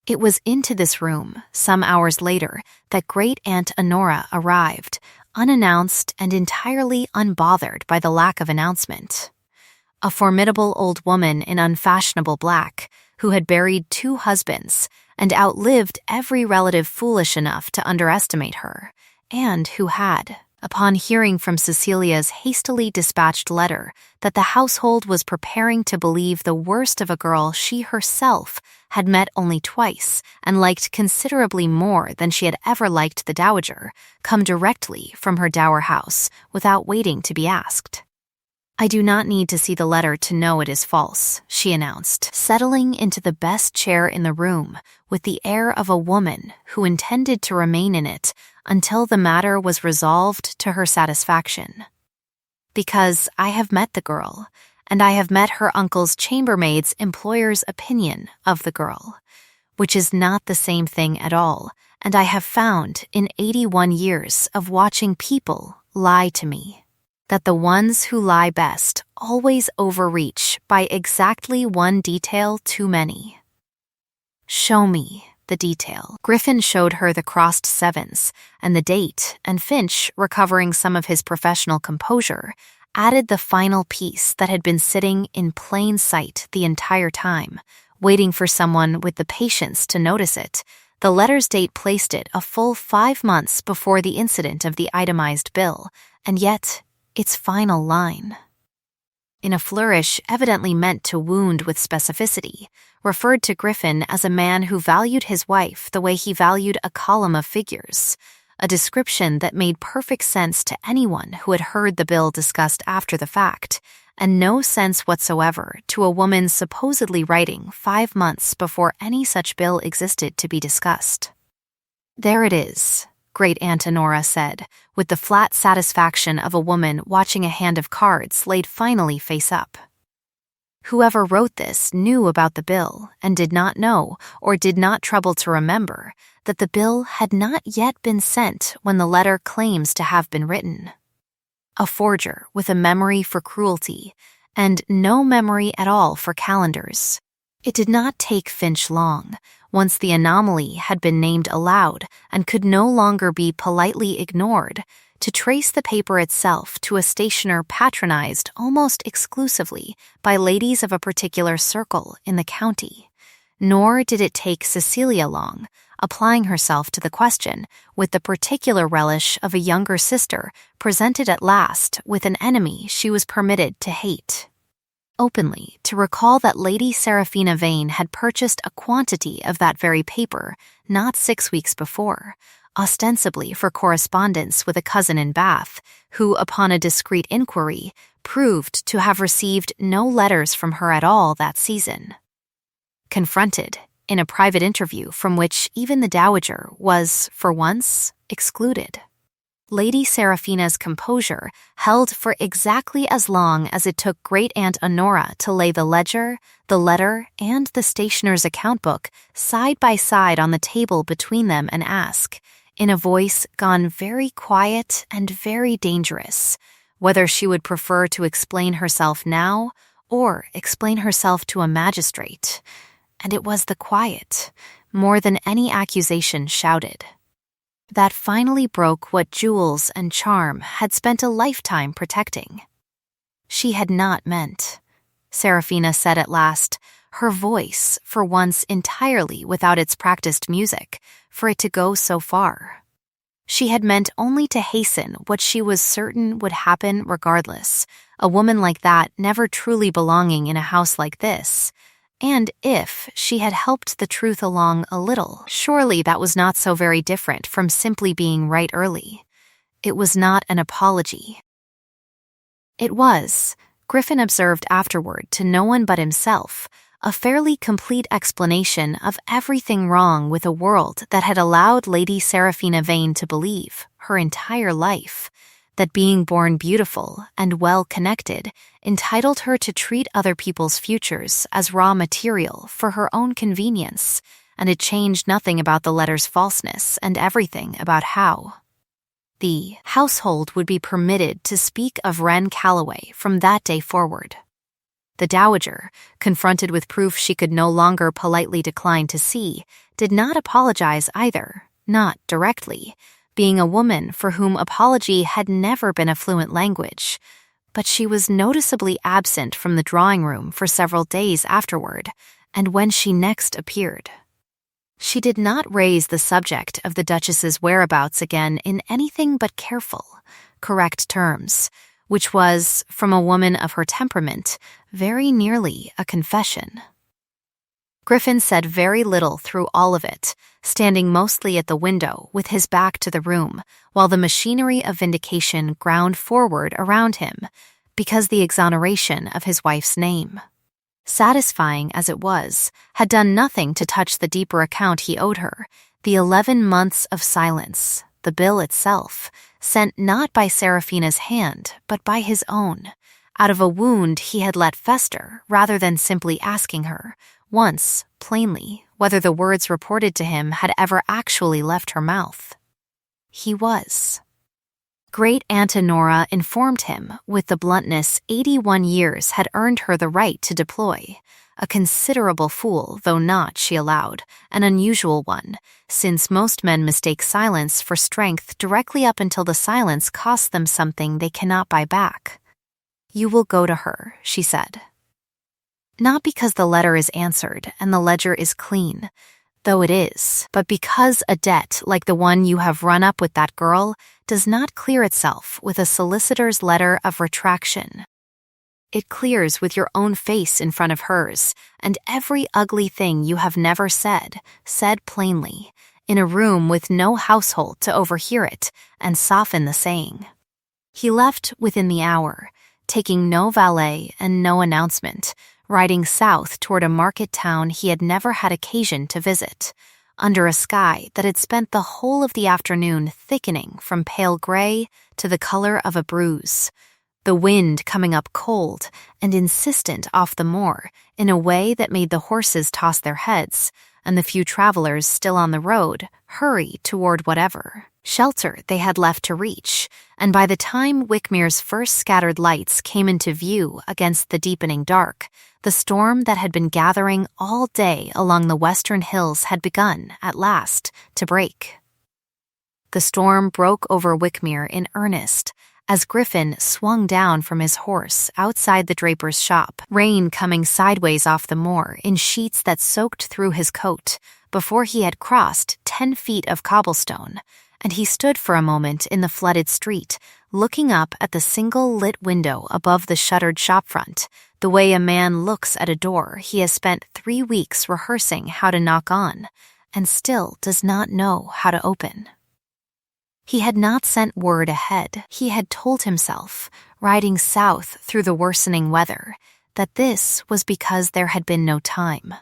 It was into this room, some hours later, that Great Aunt Honora arrived, unannounced and entirely unbothered by the lack of announcement. A formidable old woman in unfashionable black, who had buried 2 husbands and outlived every relative foolish enough to underestimate her, and who had, upon hearing from Cecilia's hastily dispatched letter that the household was preparing to believe the worst of a girl she herself had met only twice and liked considerably more than she had ever liked the dowager, come directly from her dower house without waiting to be asked. "I do not need to see the letter to know it is false," she announced, settling into the best chair in the room with the air of a woman who intended to remain in it until the matter was resolved to her satisfaction. "Because I have met the girl, and I have met her uncle's chambermaid's employer's opinion of the girl, which is not the same thing at all, and I have found, in 81 years of watching people lie to me, that the ones who lie best always overreach by exactly one detail too many." "Show me the detail." Griffin showed her the crossed sevens and the date, and Finch, recovering some of his professional composure, added the final piece that had been sitting in plain sight the entire time, waiting for someone with the patience to notice it. The letter's date placed it a full 5 months before the incident of the itemized bill, and yet its final line, in a flourish evidently meant to wound with specificity, referred to Griffin as a man who valued his wife the way he valued a column of figures, a description that made perfect sense to anyone who had heard the bill discussed after the fact, and no sense whatsoever to a woman supposedly writing 5 months before any such bill existed to be discussed. "There it is," Great Aunt Honora said, with the flat satisfaction of a woman watching a hand of cards laid finally face up. Whoever wrote this knew about the bill and did not know, or did not trouble to remember, that the bill had not yet been sent when the letter claims to have been written. A forger with a memory for cruelty, and no memory at all for calendars. It did not take Finch long, once the anomaly had been named aloud and could no longer be politely ignored, to trace the paper itself to a stationer patronized almost exclusively by ladies of a particular circle in the county. Nor did it take Cecilia long, applying herself to the question with the particular relish of a younger sister presented at last with an enemy she was permitted to hate. Openly, to recall that Lady Seraphina Vane had purchased a quantity of that very paper not 6 weeks before, ostensibly for correspondence with a cousin in Bath, who, upon a discreet inquiry, proved to have received no letters from her at all that season. Confronted, in a private interview from which even the Dowager was, for once, excluded, Lady Seraphina's composure held for exactly as long as it took Great-Aunt Honora to lay the ledger, the letter, and the stationer's account book side by side on the table between them and ask, in a voice gone very quiet and very dangerous, whether she would prefer to explain herself now or explain herself to a magistrate. And it was the quiet, more than any accusation shouted, that finally broke what jewels and charm had spent a lifetime protecting. She had not meant, Seraphina said at last, her voice, for once entirely without its practiced music, for it to go so far. She had meant only to hasten what she was certain would happen regardless, a woman like that never truly belonging in a house like this. And if she had helped the truth along a little, surely that was not so very different from simply being right early. It was not an apology. It was, Griffin observed afterward to no one but himself, a fairly complete explanation of everything wrong with a world that had allowed Lady Seraphina Vane to believe, her entire life, that being born beautiful and well-connected entitled her to treat other people's futures as raw material for her own convenience, and it changed nothing about the letter's falseness and everything about how the household would be permitted to speak of Wren Calloway from that day forward. The Dowager, confronted with proof she could no longer politely decline to see, did not apologize either, not directly, being a woman for whom apology had never been a fluent language, but she was noticeably absent from the drawing room for several days afterward, and when she next appeared, she did not raise the subject of the Duchess's whereabouts again in anything but careful, correct terms, which was, from a woman of her temperament, very nearly a confession. Griffin said very little through all of it, standing mostly at the window with his back to the room, while the machinery of vindication ground forward around him, because the exoneration of his wife's name, satisfying as it was, had done nothing to touch the deeper account he owed her, the 11 months of silence, the bill itself, sent not by Seraphina's hand, but by his own, out of a wound he had let fester rather than simply asking her, once, plainly, whether the words reported to him had ever actually left her mouth. He was. Great-Aunt Honora informed him, with the bluntness 81 years had earned her the right to deploy, a considerable fool, though not, she allowed, an unusual one, since most men mistake silence for strength directly up until the silence costs them something they cannot buy back. You will go to her, she said. Not because the letter is answered and the ledger is clean, though it is, but because a debt like the one you have run up with that girl does not clear itself with a solicitor's letter of retraction. It clears with your own face in front of hers, and every ugly thing you have never said, said plainly, in a room with no household to overhear it and soften the saying. He left within the hour, taking no valet and no announcement, riding south toward a market town he had never had occasion to visit, under a sky that had spent the whole of the afternoon thickening from pale gray to the color of a bruise, the wind coming up cold and insistent off the moor in a way that made the horses toss their heads, and the few travelers still on the road hurry toward whatever shelter they had left to reach, and by the time Wickmere's first scattered lights came into view against the deepening dark, the storm that had been gathering all day along the western hills had begun, at last, to break. The storm broke over Wickmere in earnest, as Griffin swung down from his horse outside the draper's shop, rain coming sideways off the moor in sheets that soaked through his coat, before he had crossed 10 feet of cobblestone, and he stood for a moment in the flooded street, looking up at the single lit window above the shuttered shopfront, the way a man looks at a door he has spent 3 weeks rehearsing how to knock on, and still does not know how to open. He had not sent word ahead. He had told himself, riding south through the worsening weather, that this was because there had been no time.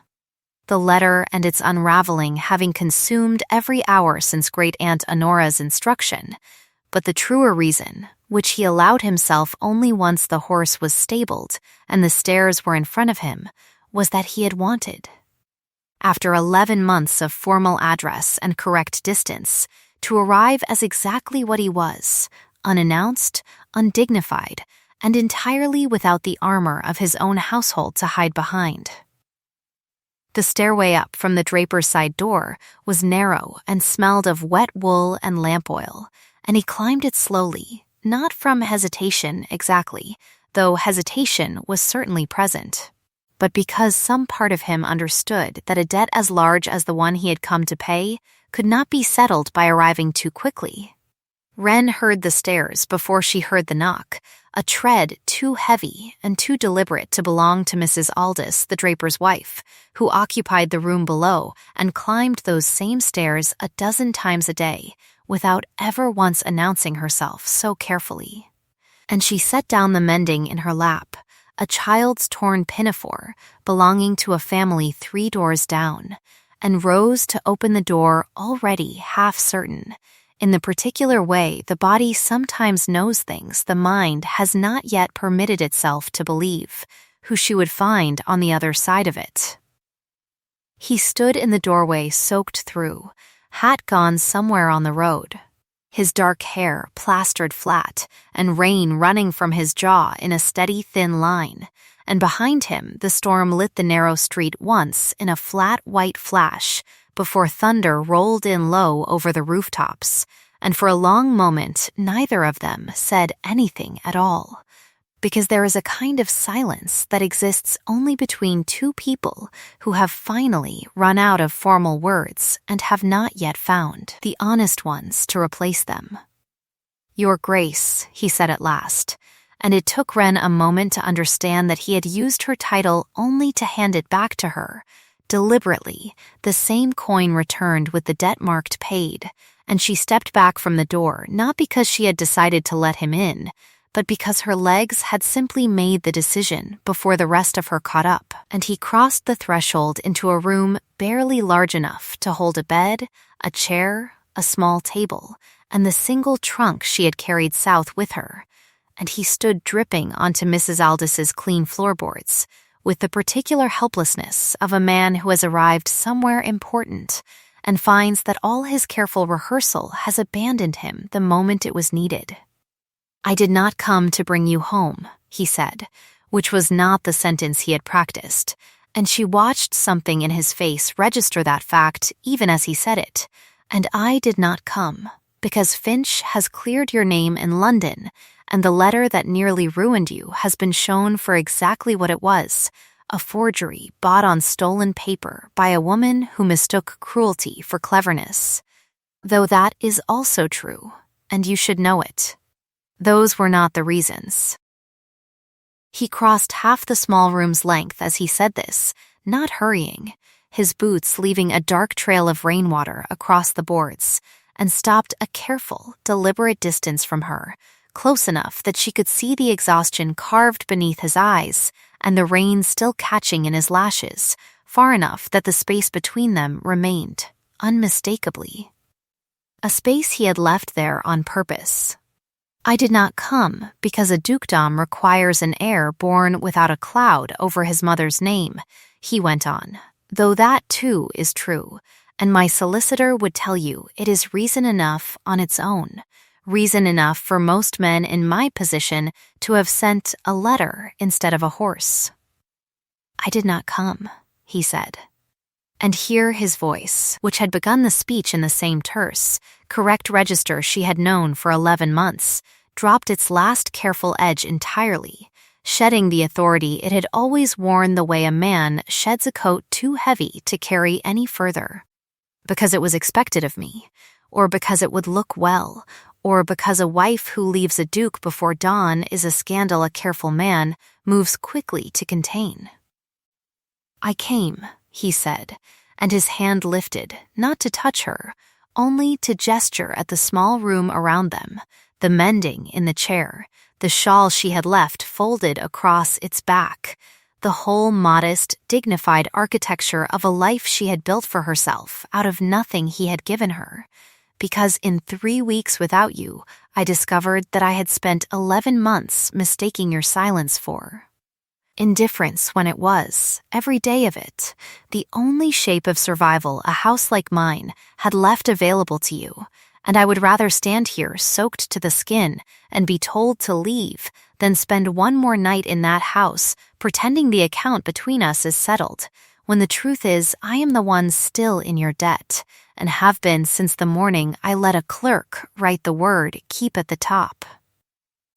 The letter and its unraveling having consumed every hour since Great-Aunt Honora's instruction, but the truer reason, which he allowed himself only once the horse was stabled and the stairs were in front of him, was that he had wanted. After 11 months of formal address and correct distance, to arrive as exactly what he was, unannounced, undignified, and entirely without the armor of his own household to hide behind. The stairway up from the draper's side door was narrow and smelled of wet wool and lamp oil, and he climbed it slowly, not from hesitation exactly, though hesitation was certainly present, but because some part of him understood that a debt as large as the one he had come to pay could not be settled by arriving too quickly. Wren heard the stairs before she heard the knock, a tread too heavy and too deliberate to belong to Mrs. Aldous, the draper's wife, who occupied the room below and climbed those same stairs a dozen times a day, without ever once announcing herself so carefully. And she set down the mending in her lap, a child's torn pinafore belonging to a family 3 doors down, and rose to open the door already half certain, in the particular way the body sometimes knows things the mind has not yet permitted itself to believe, who she would find on the other side of it. He stood in the doorway soaked through, hat gone somewhere on the road, his dark hair plastered flat and rain running from his jaw in a steady thin line, and behind him the storm lit the narrow street once in a flat white flash before thunder rolled in low over the rooftops, and for a long moment neither of them said anything at all, because there is a kind of silence that exists only between two people who have finally run out of formal words and have not yet found the honest ones to replace them. "Your Grace," he said at last, and it took Wren a moment to understand that he had used her title only to hand it back to her, deliberately, the same coin returned with the debt marked paid, and she stepped back from the door not because she had decided to let him in, but because her legs had simply made the decision before the rest of her caught up, and he crossed the threshold into a room barely large enough to hold a bed, a chair, a small table, and the single trunk she had carried south with her, and he stood dripping onto Mrs. Aldis's clean floorboards, with the particular helplessness of a man who has arrived somewhere important and finds that all his careful rehearsal has abandoned him the moment it was needed. "I did not come to bring you home," he said, which was not the sentence he had practiced, and she watched something in his face register that fact even as he said it. "And I did not come, because Finch has cleared your name in London, and the letter that nearly ruined you has been shown for exactly what it was, a forgery bought on stolen paper by a woman who mistook cruelty for cleverness. Though that is also true, and you should know it. Those were not the reasons." He crossed half the small room's length as he said this, not hurrying, his boots leaving a dark trail of rainwater across the boards, and stopped a careful, deliberate distance from her, close enough that she could see the exhaustion carved beneath his eyes and the rain still catching in his lashes, far enough that the space between them remained, unmistakably. A space he had left there on purpose. "I did not come because a dukedom requires an heir born without a cloud over his mother's name," he went on, "though that too is true, and my solicitor would tell you it is reason enough on its own, reason enough for most men in my position to have sent a letter instead of a horse." "I did not come," he said. And here his voice, which had begun the speech in the same terse, correct register she had known for 11 months, dropped its last careful edge entirely, shedding the authority it had always worn the way a man sheds a coat too heavy to carry any further. because it was expected of me, or because it would look well, or because a wife who leaves a duke before dawn is a scandal a careful man moves quickly to contain. I came, he said, and his hand lifted, not to touch her, only to gesture at the small room around them, the mending in the chair, the shawl she had left folded across its back, the whole modest, dignified architecture of a life she had built for herself out of nothing he had given her. Because in 3 weeks without you, I discovered that I had spent 11 months mistaking your silence for indifference when it was, every day of it, the only shape of survival a house like mine had left available to you, and I would rather stand here soaked to the skin and be told to leave than spend one more night in that house pretending the account between us is settled, when the truth is I am the one still in your debt, and have been since the morning I let a clerk write the word "keep" at the top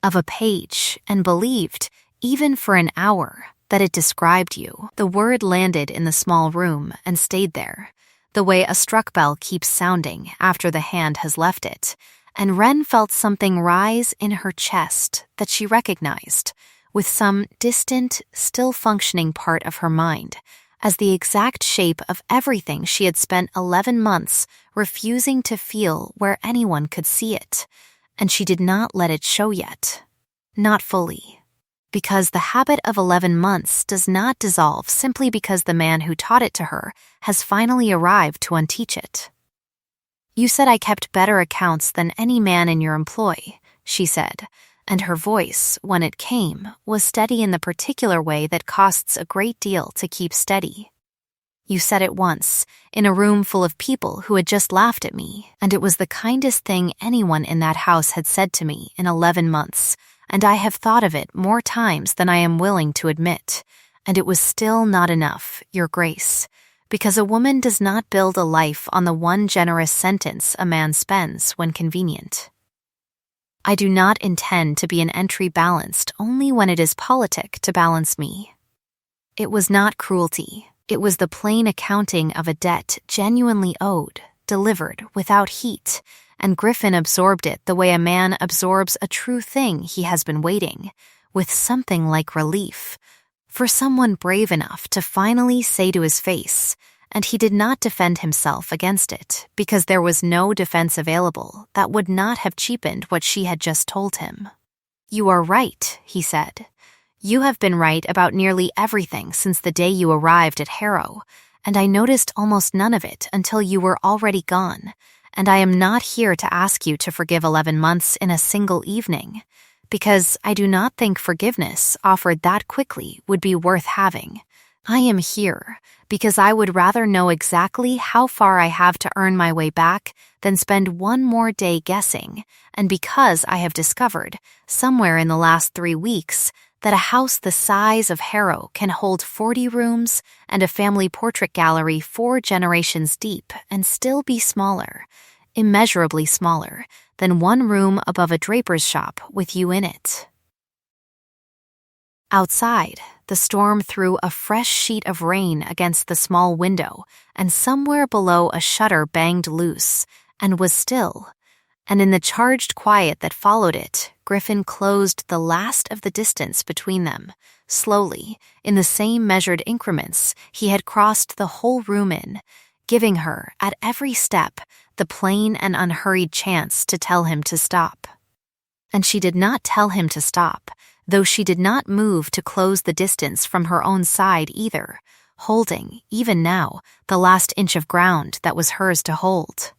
of a page and believed, even for an hour, that it described you. The word landed in the small room and stayed there, the way a struck bell keeps sounding after the hand has left it, and Wren felt something rise in her chest that she recognized, with some distant, still-functioning part of her mind, as the exact shape of everything she had spent 11 months refusing to feel where anyone could see it, and she did not let it show yet. Not fully. Because the habit of 11 months does not dissolve simply because the man who taught it to her has finally arrived to unteach it. You said I kept better accounts than any man in your employ, she said, and her voice, when it came, was steady in the particular way that costs a great deal to keep steady. You said it once, in a room full of people who had just laughed at me, and it was the kindest thing anyone in that house had said to me in 11 months, and I have thought of it more times than I am willing to admit, and it was still not enough, Your Grace, because a woman does not build a life on the one generous sentence a man spends when convenient. I do not intend to be an entry balanced only when it is politic to balance me. It was not cruelty, it was the plain accounting of a debt genuinely owed, delivered without heat, and Griffin absorbed it the way a man absorbs a true thing he has been waiting, with something like relief, for someone brave enough to finally say to his face, and he did not defend himself against it because there was no defense available that would not have cheapened what she had just told him. You are right, he said. You have been right about nearly everything since the day you arrived at Harrow, and I noticed almost none of it until you were already gone, and I am not here to ask you to forgive 11 months in a single evening, because I do not think forgiveness offered that quickly would be worth having. I am here because I would rather know exactly how far I have to earn my way back than spend one more day guessing, and because I have discovered, somewhere in the last 3 weeks, that a house the size of Harrow can hold 40 rooms and a family portrait gallery 4 generations deep and still be smaller, immeasurably smaller, than one room above a draper's shop with you in it. Outside, the storm threw a fresh sheet of rain against the small window, and somewhere below a shutter banged loose, and was still. And in the charged quiet that followed it, Griffin closed the last of the distance between them, slowly, in the same measured increments he had crossed the whole room in, giving her, at every step, the plain and unhurried chance to tell him to stop. And she did not tell him to stop, though she did not move to close the distance from her own side either, holding, even now, the last inch of ground that was hers to hold.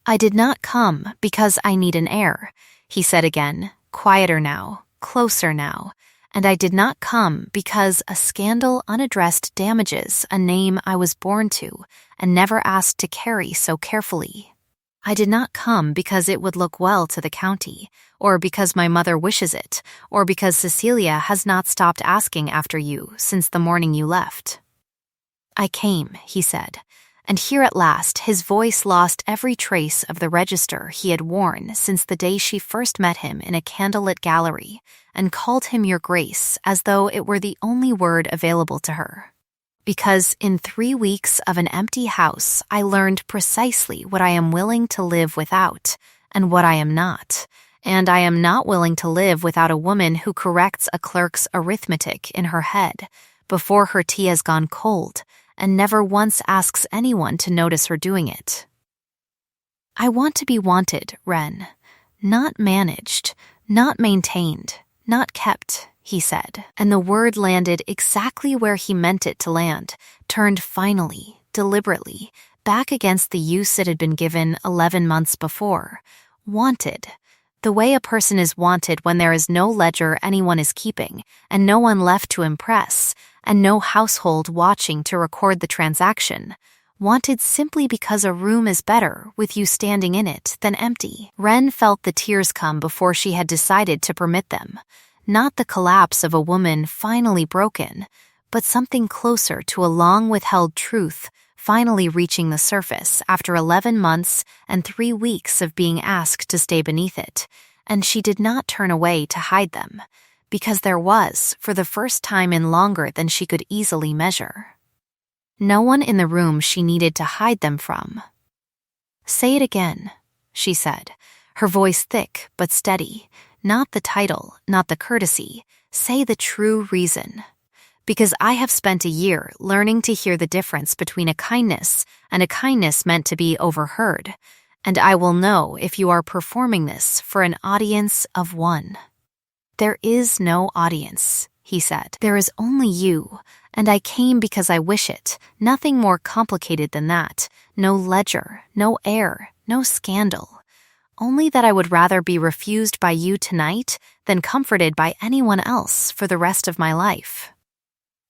I did not come because I need an heir, he said again, quieter now, closer now, and I did not come because a scandal unaddressed damages a name I was born to and never asked to carry so carefully. I did not come because it would look well to the county, or because my mother wishes it, or because Cecilia has not stopped asking after you since the morning you left. I came, he said, and here at last his voice lost every trace of the register he had worn since the day she first met him in a candlelit gallery, and called him Your Grace as though it were the only word available to her. Because in 3 weeks of an empty house, I learned precisely what I am willing to live without and what I am not. And I am not willing to live without a woman who corrects a clerk's arithmetic in her head before her tea has gone cold and never once asks anyone to notice her doing it. I want to be wanted, Ren. Not managed, not maintained, not kept, he said, and the word landed exactly where he meant it to land, turned finally, deliberately, back against the use it had been given 11 months before. Wanted. The way a person is wanted when there is no ledger anyone is keeping, and no one left to impress, and no household watching to record the transaction. Wanted simply because a room is better with you standing in it than empty. Ren felt the tears come before she had decided to permit them. Not the collapse of a woman finally broken, but something closer to a long-withheld truth finally reaching the surface after 11 months and 3 weeks of being asked to stay beneath it, and she did not turn away to hide them, because there was, for the first time in longer than she could easily measure, no one in the room she needed to hide them from. "Say it again," she said, her voice thick but steady. Not the title, not the courtesy. Say the true reason. Because I have spent a year learning to hear the difference between a kindness and a kindness meant to be overheard, and I will know if you are performing this for an audience of one. "There is no audience," he said. "There is only you, and I came because I wish it. Nothing more complicated than that. No ledger, no air, no scandal. Only that I would rather be refused by you tonight than comforted by anyone else for the rest of my life."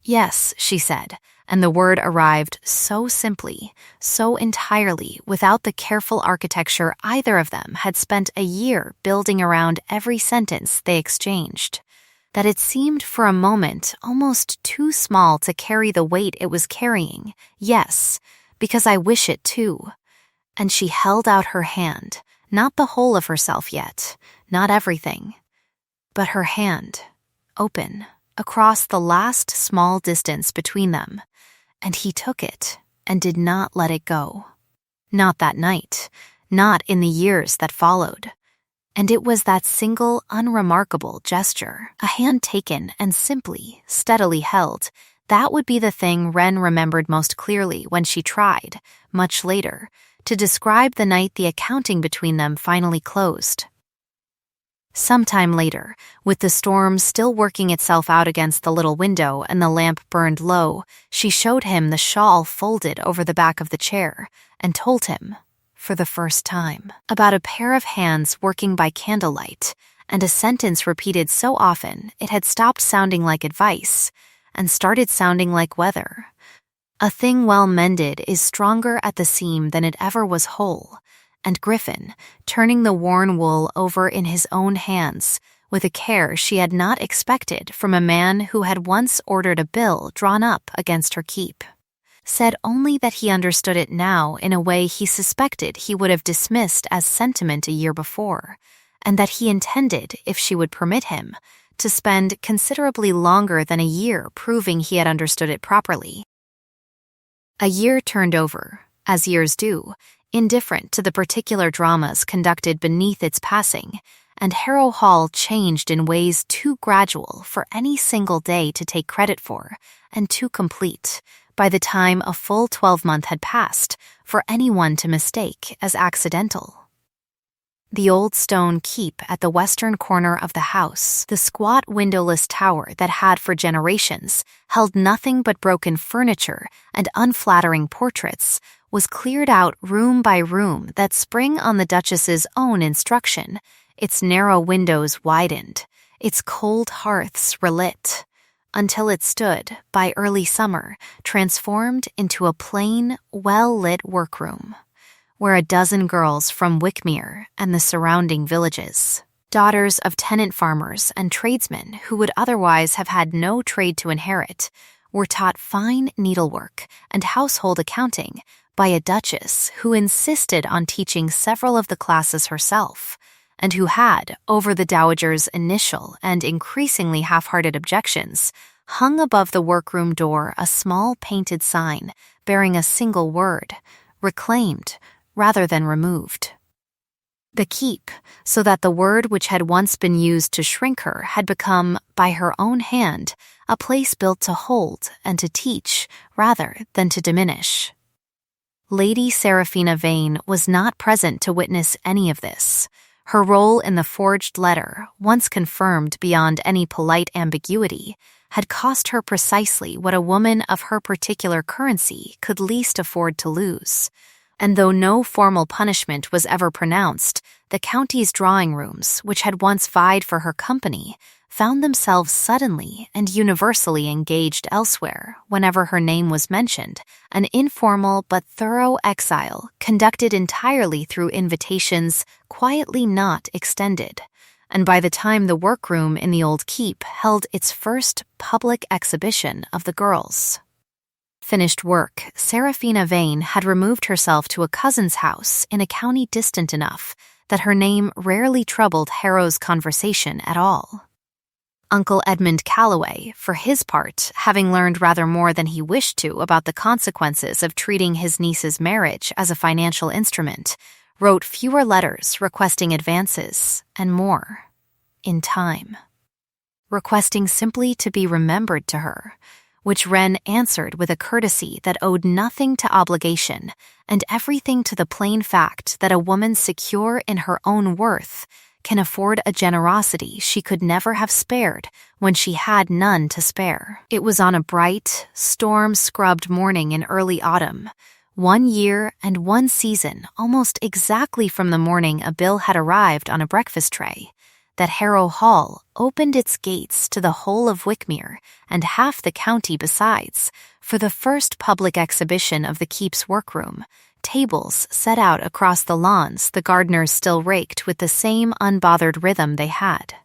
"Yes," she said, and the word arrived so simply, so entirely, without the careful architecture either of them had spent a year building around every sentence they exchanged, that it seemed for a moment almost too small to carry the weight it was carrying. "Yes, because I wish it too." And she held out her hand, not the whole of herself yet, not everything, but her hand, open, across the last small distance between them, and he took it and did not let it go. Not that night, not in the years that followed. And it was that single, unremarkable gesture, a hand taken and simply, steadily held, that would be the thing Ren remembered most clearly when she tried, much later, to describe the night the accounting between them finally closed. Sometime later, with the storm still working itself out against the little window and the lamp burned low, she showed him the shawl folded over the back of the chair and told him, for the first time, about a pair of hands working by candlelight, and a sentence repeated so often it had stopped sounding like advice and started sounding like weather. A thing well mended is stronger at the seam than it ever was whole, and Griffin, turning the worn wool over in his own hands, with a care she had not expected from a man who had once ordered a bill drawn up against her keep, said only that he understood it now in a way he suspected he would have dismissed as sentiment a year before, and that he intended, if she would permit him, to spend considerably longer than a year proving he had understood it properly. A year turned over, as years do, indifferent to the particular dramas conducted beneath its passing, and Harrow Hall changed in ways too gradual for any single day to take credit for, and too complete, by the time a full 12-month had passed, for anyone to mistake as accidental. The old stone keep at the western corner of the house, the squat windowless tower that had for generations held nothing but broken furniture and unflattering portraits, was cleared out room by room that spring on the Duchess's own instruction, its narrow windows widened, its cold hearths relit, until it stood, by early summer, transformed into a plain, well-lit workroom, where a dozen girls from Wickmere and the surrounding villages, daughters of tenant farmers and tradesmen who would otherwise have had no trade to inherit, were taught fine needlework and household accounting by a duchess who insisted on teaching several of the classes herself, and who had, over the dowager's initial and increasingly half-hearted objections, hung above the workroom door a small painted sign bearing a single word, reclaimed rather than removed. The keep, so that the word which had once been used to shrink her had become, by her own hand, a place built to hold and to teach rather than to diminish. Lady Seraphina Vane was not present to witness any of this. Her role in the forged letter, once confirmed beyond any polite ambiguity, had cost her precisely what a woman of her particular currency could least afford to lose. And though no formal punishment was ever pronounced, the county's drawing rooms, which had once vied for her company, found themselves suddenly and universally engaged elsewhere whenever her name was mentioned, an informal but thorough exile conducted entirely through invitations quietly not extended. And by the time the workroom in the old keep held its first public exhibition of the girls. Finished work, Seraphina Vane had removed herself to a cousin's house in a county distant enough that her name rarely troubled Harrow's conversation at all. Uncle Edmund Calloway, for his part, having learned rather more than he wished to about the consequences of treating his niece's marriage as a financial instrument, wrote fewer letters requesting advances and more, in time. Requesting simply to be remembered to her, which Wren answered with a courtesy that owed nothing to obligation and everything to the plain fact that a woman secure in her own worth can afford a generosity she could never have spared when she had none to spare. It was on a bright, storm-scrubbed morning in early autumn, 1 year and 1 season almost exactly from the morning a bill had arrived on a breakfast tray, that Harrow Hall opened its gates to the whole of Wickmere and half the county besides for the first public exhibition of the keep's workroom, tables set out across the lawns the gardeners still raked with the same unbothered rhythm they had.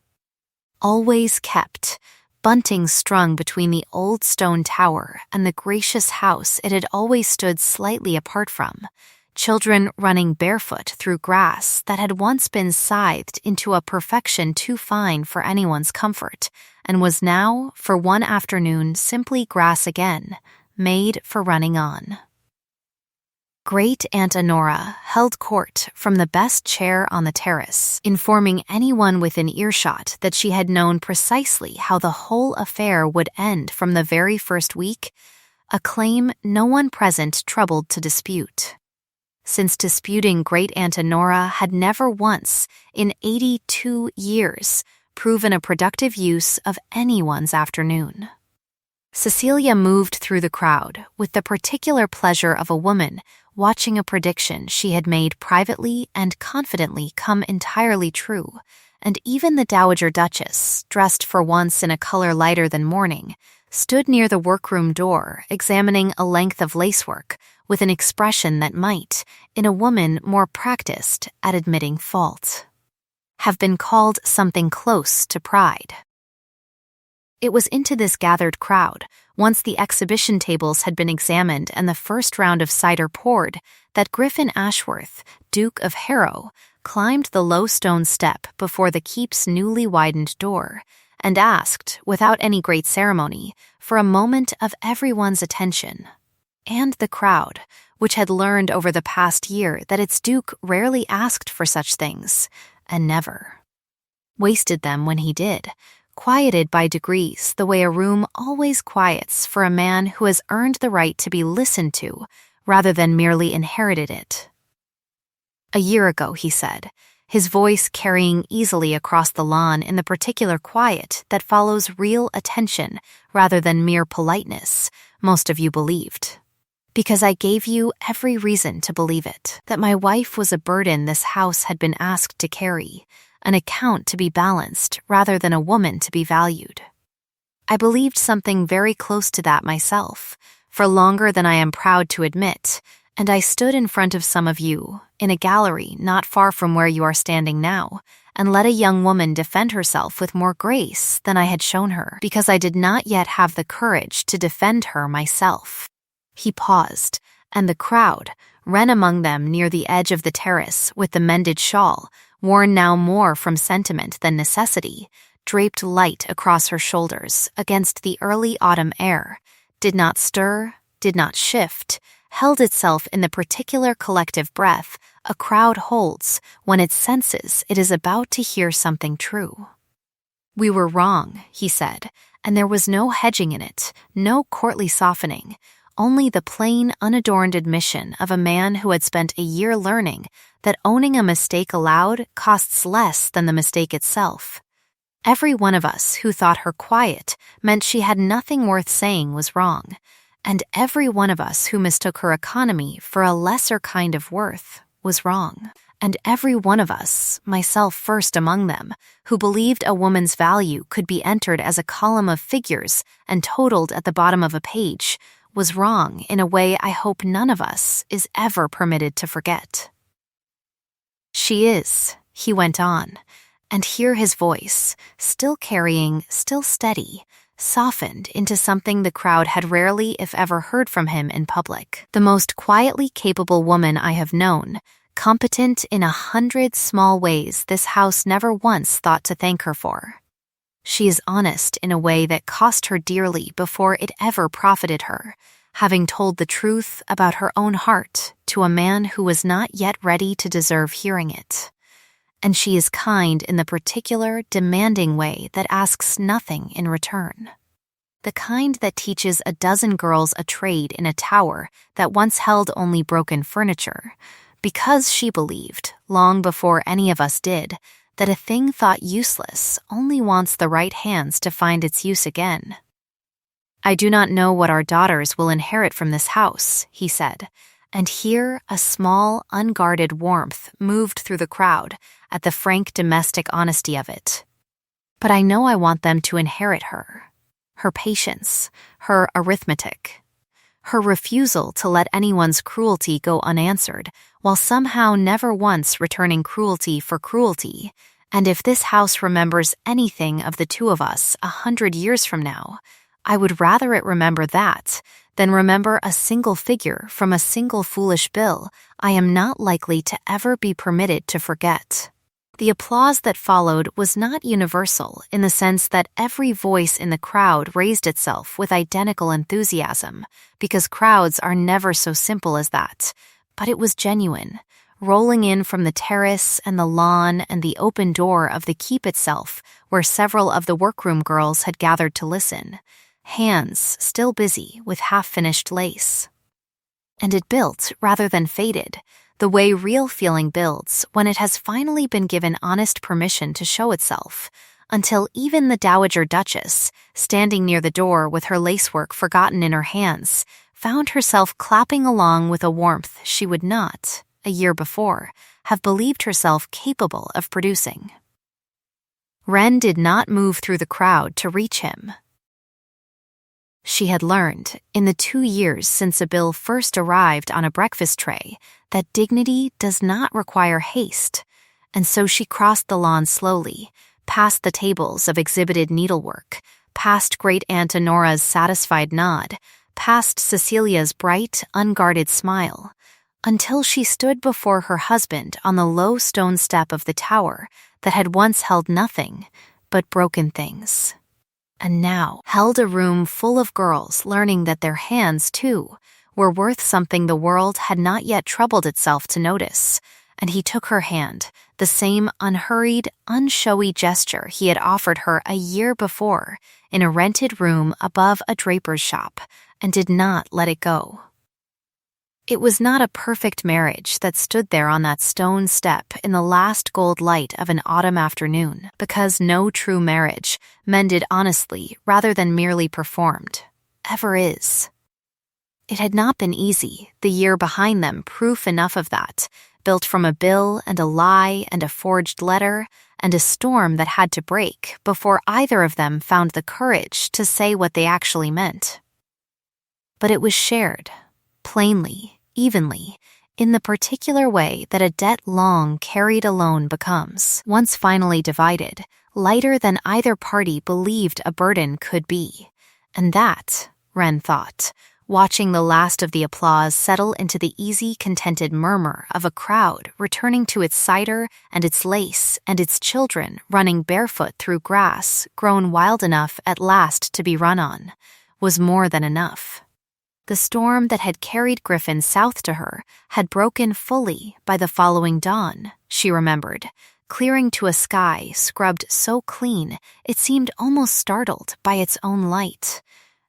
Always kept, bunting strung between the old stone tower and the gracious house it had always stood slightly apart from, children running barefoot through grass that had once been scythed into a perfection too fine for anyone's comfort, and was now, for one afternoon, simply grass again, made for running on. Great Aunt Honora held court from the best chair on the terrace, informing anyone within earshot that she had known precisely how the whole affair would end from the very first week, a claim no one present troubled to dispute. Since disputing Great Aunt Honora had never once, in 82 years, proven a productive use of anyone's afternoon. Cecilia moved through the crowd with the particular pleasure of a woman watching a prediction she had made privately and confidently come entirely true, and even the Dowager Duchess, dressed for once in a color lighter than mourning, stood near the workroom door examining a length of lacework with an expression that might, in a woman more practiced at admitting fault, have been called something close to pride. It was into this gathered crowd, once the exhibition tables had been examined and the first round of cider poured, that Griffin Ashworth, Duke of Harrow, climbed the low stone step before the keep's newly widened door, and asked, without any great ceremony, for a moment of everyone's attention. And the crowd, which had learned over the past year that its duke rarely asked for such things, and never wasted them when he did, quieted by degrees the way a room always quiets for a man who has earned the right to be listened to rather than merely inherited it. A year ago, he said, his voice carrying easily across the lawn in the particular quiet that follows real attention rather than mere politeness, most of you believed. Because I gave you every reason to believe it, that my wife was a burden this house had been asked to carry, an account to be balanced rather than a woman to be valued. I believed something very close to that myself, for longer than I am proud to admit, and I stood in front of some of you, in a gallery not far from where you are standing now, and let a young woman defend herself with more grace than I had shown her, because I did not yet have the courage to defend her myself. He paused, and the crowd, Wren among them near the edge of the terrace with the mended shawl, worn now more from sentiment than necessity, draped light across her shoulders against the early autumn air, did not stir, did not shift, held itself in the particular collective breath a crowd holds when it senses it is about to hear something true. "We were wrong," he said, and there was no hedging in it, no courtly softening, only the plain, unadorned admission of a man who had spent a year learning that owning a mistake aloud costs less than the mistake itself. Every one of us who thought her quiet meant she had nothing worth saying was wrong, and every one of us who mistook her economy for a lesser kind of worth was wrong. And every one of us, myself first among them, who believed a woman's value could be entered as a column of figures and totaled at the bottom of a page, was wrong in a way I hope none of us is ever permitted to forget. "She is," he went on, and here his voice, still carrying, still steady, softened into something the crowd had rarely, if ever, heard from him in public. "The most quietly capable woman I have known, competent in 100 small ways this house never once thought to thank her for. She is honest in a way that cost her dearly before it ever profited her, having told the truth about her own heart to a man who was not yet ready to deserve hearing it. And she is kind in the particular, demanding way that asks nothing in return. The kind that teaches a dozen girls a trade in a tower that once held only broken furniture, because she believed, long before any of us did, that a thing thought useless only wants the right hands to find its use again. I do not know what our daughters will inherit from this house," he said, and here a small, unguarded warmth moved through the crowd at the frank domestic honesty of it. "But I know I want them to inherit her patience, her arithmetic, her refusal to let anyone's cruelty go unanswered, while somehow never once returning cruelty for cruelty. And if this house remembers anything of the two of us 100 years from now, I would rather it remember that than remember a single figure from a single foolish bill I am not likely to ever be permitted to forget." The applause that followed was not universal in the sense that every voice in the crowd raised itself with identical enthusiasm, because crowds are never so simple as that, but it was genuine, rolling in from the terrace and the lawn and the open door of the keep itself, where several of the workroom girls had gathered to listen, hands still busy with half-finished lace. And it built rather than faded, the way real feeling builds when it has finally been given honest permission to show itself, until even the Dowager Duchess, standing near the door with her lacework forgotten in her hands, found herself clapping along with a warmth she would not, a year before, have believed herself capable of producing. Wren did not move through the crowd to reach him. She had learned, in the 2 years since a bill first arrived on a breakfast tray, that dignity does not require haste, and so she crossed the lawn slowly, past the tables of exhibited needlework, past Great Aunt Honora's satisfied nod, past Cecilia's bright, unguarded smile, until she stood before her husband on the low stone step of the tower that had once held nothing but broken things, and now held a room full of girls learning that their hands, too, were worth something the world had not yet troubled itself to notice. And he took her hand, the same unhurried, unshowy gesture he had offered her a year before in a rented room above a draper's shop, and did not let it go. It was not a perfect marriage that stood there on that stone step in the last gold light of an autumn afternoon, because no true marriage, mended honestly rather than merely performed, ever is. It had not been easy, the year behind them proof enough of that, built from a bill and a lie and a forged letter and a storm that had to break before either of them found the courage to say what they actually meant. But it was shared, plainly, evenly, in the particular way that a debt long carried alone becomes, once finally divided, lighter than either party believed a burden could be. And that, Wren thought, watching the last of the applause settle into the easy, contented murmur of a crowd returning to its cider and its lace and its children running barefoot through grass grown wild enough at last to be run on, was more than enough. The storm that had carried Griffin south to her had broken fully by the following dawn, she remembered, clearing to a sky scrubbed so clean it seemed almost startled by its own light.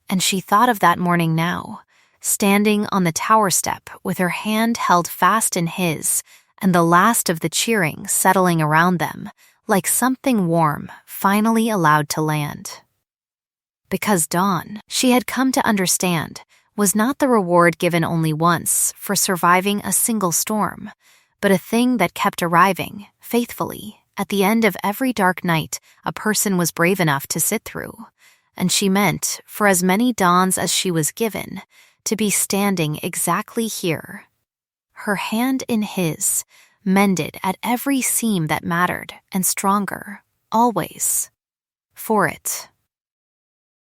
And she thought of that morning now, standing on the tower step with her hand held fast in his, and the last of the cheering settling around them, like something warm finally allowed to land. Because dawn, she had come to understand, was not the reward given only once for surviving a single storm, but a thing that kept arriving, faithfully, at the end of every dark night a person was brave enough to sit through. And she meant, for as many dawns as she was given, to be standing exactly here, her hand in his, mended at every seam that mattered, and stronger, always, for it.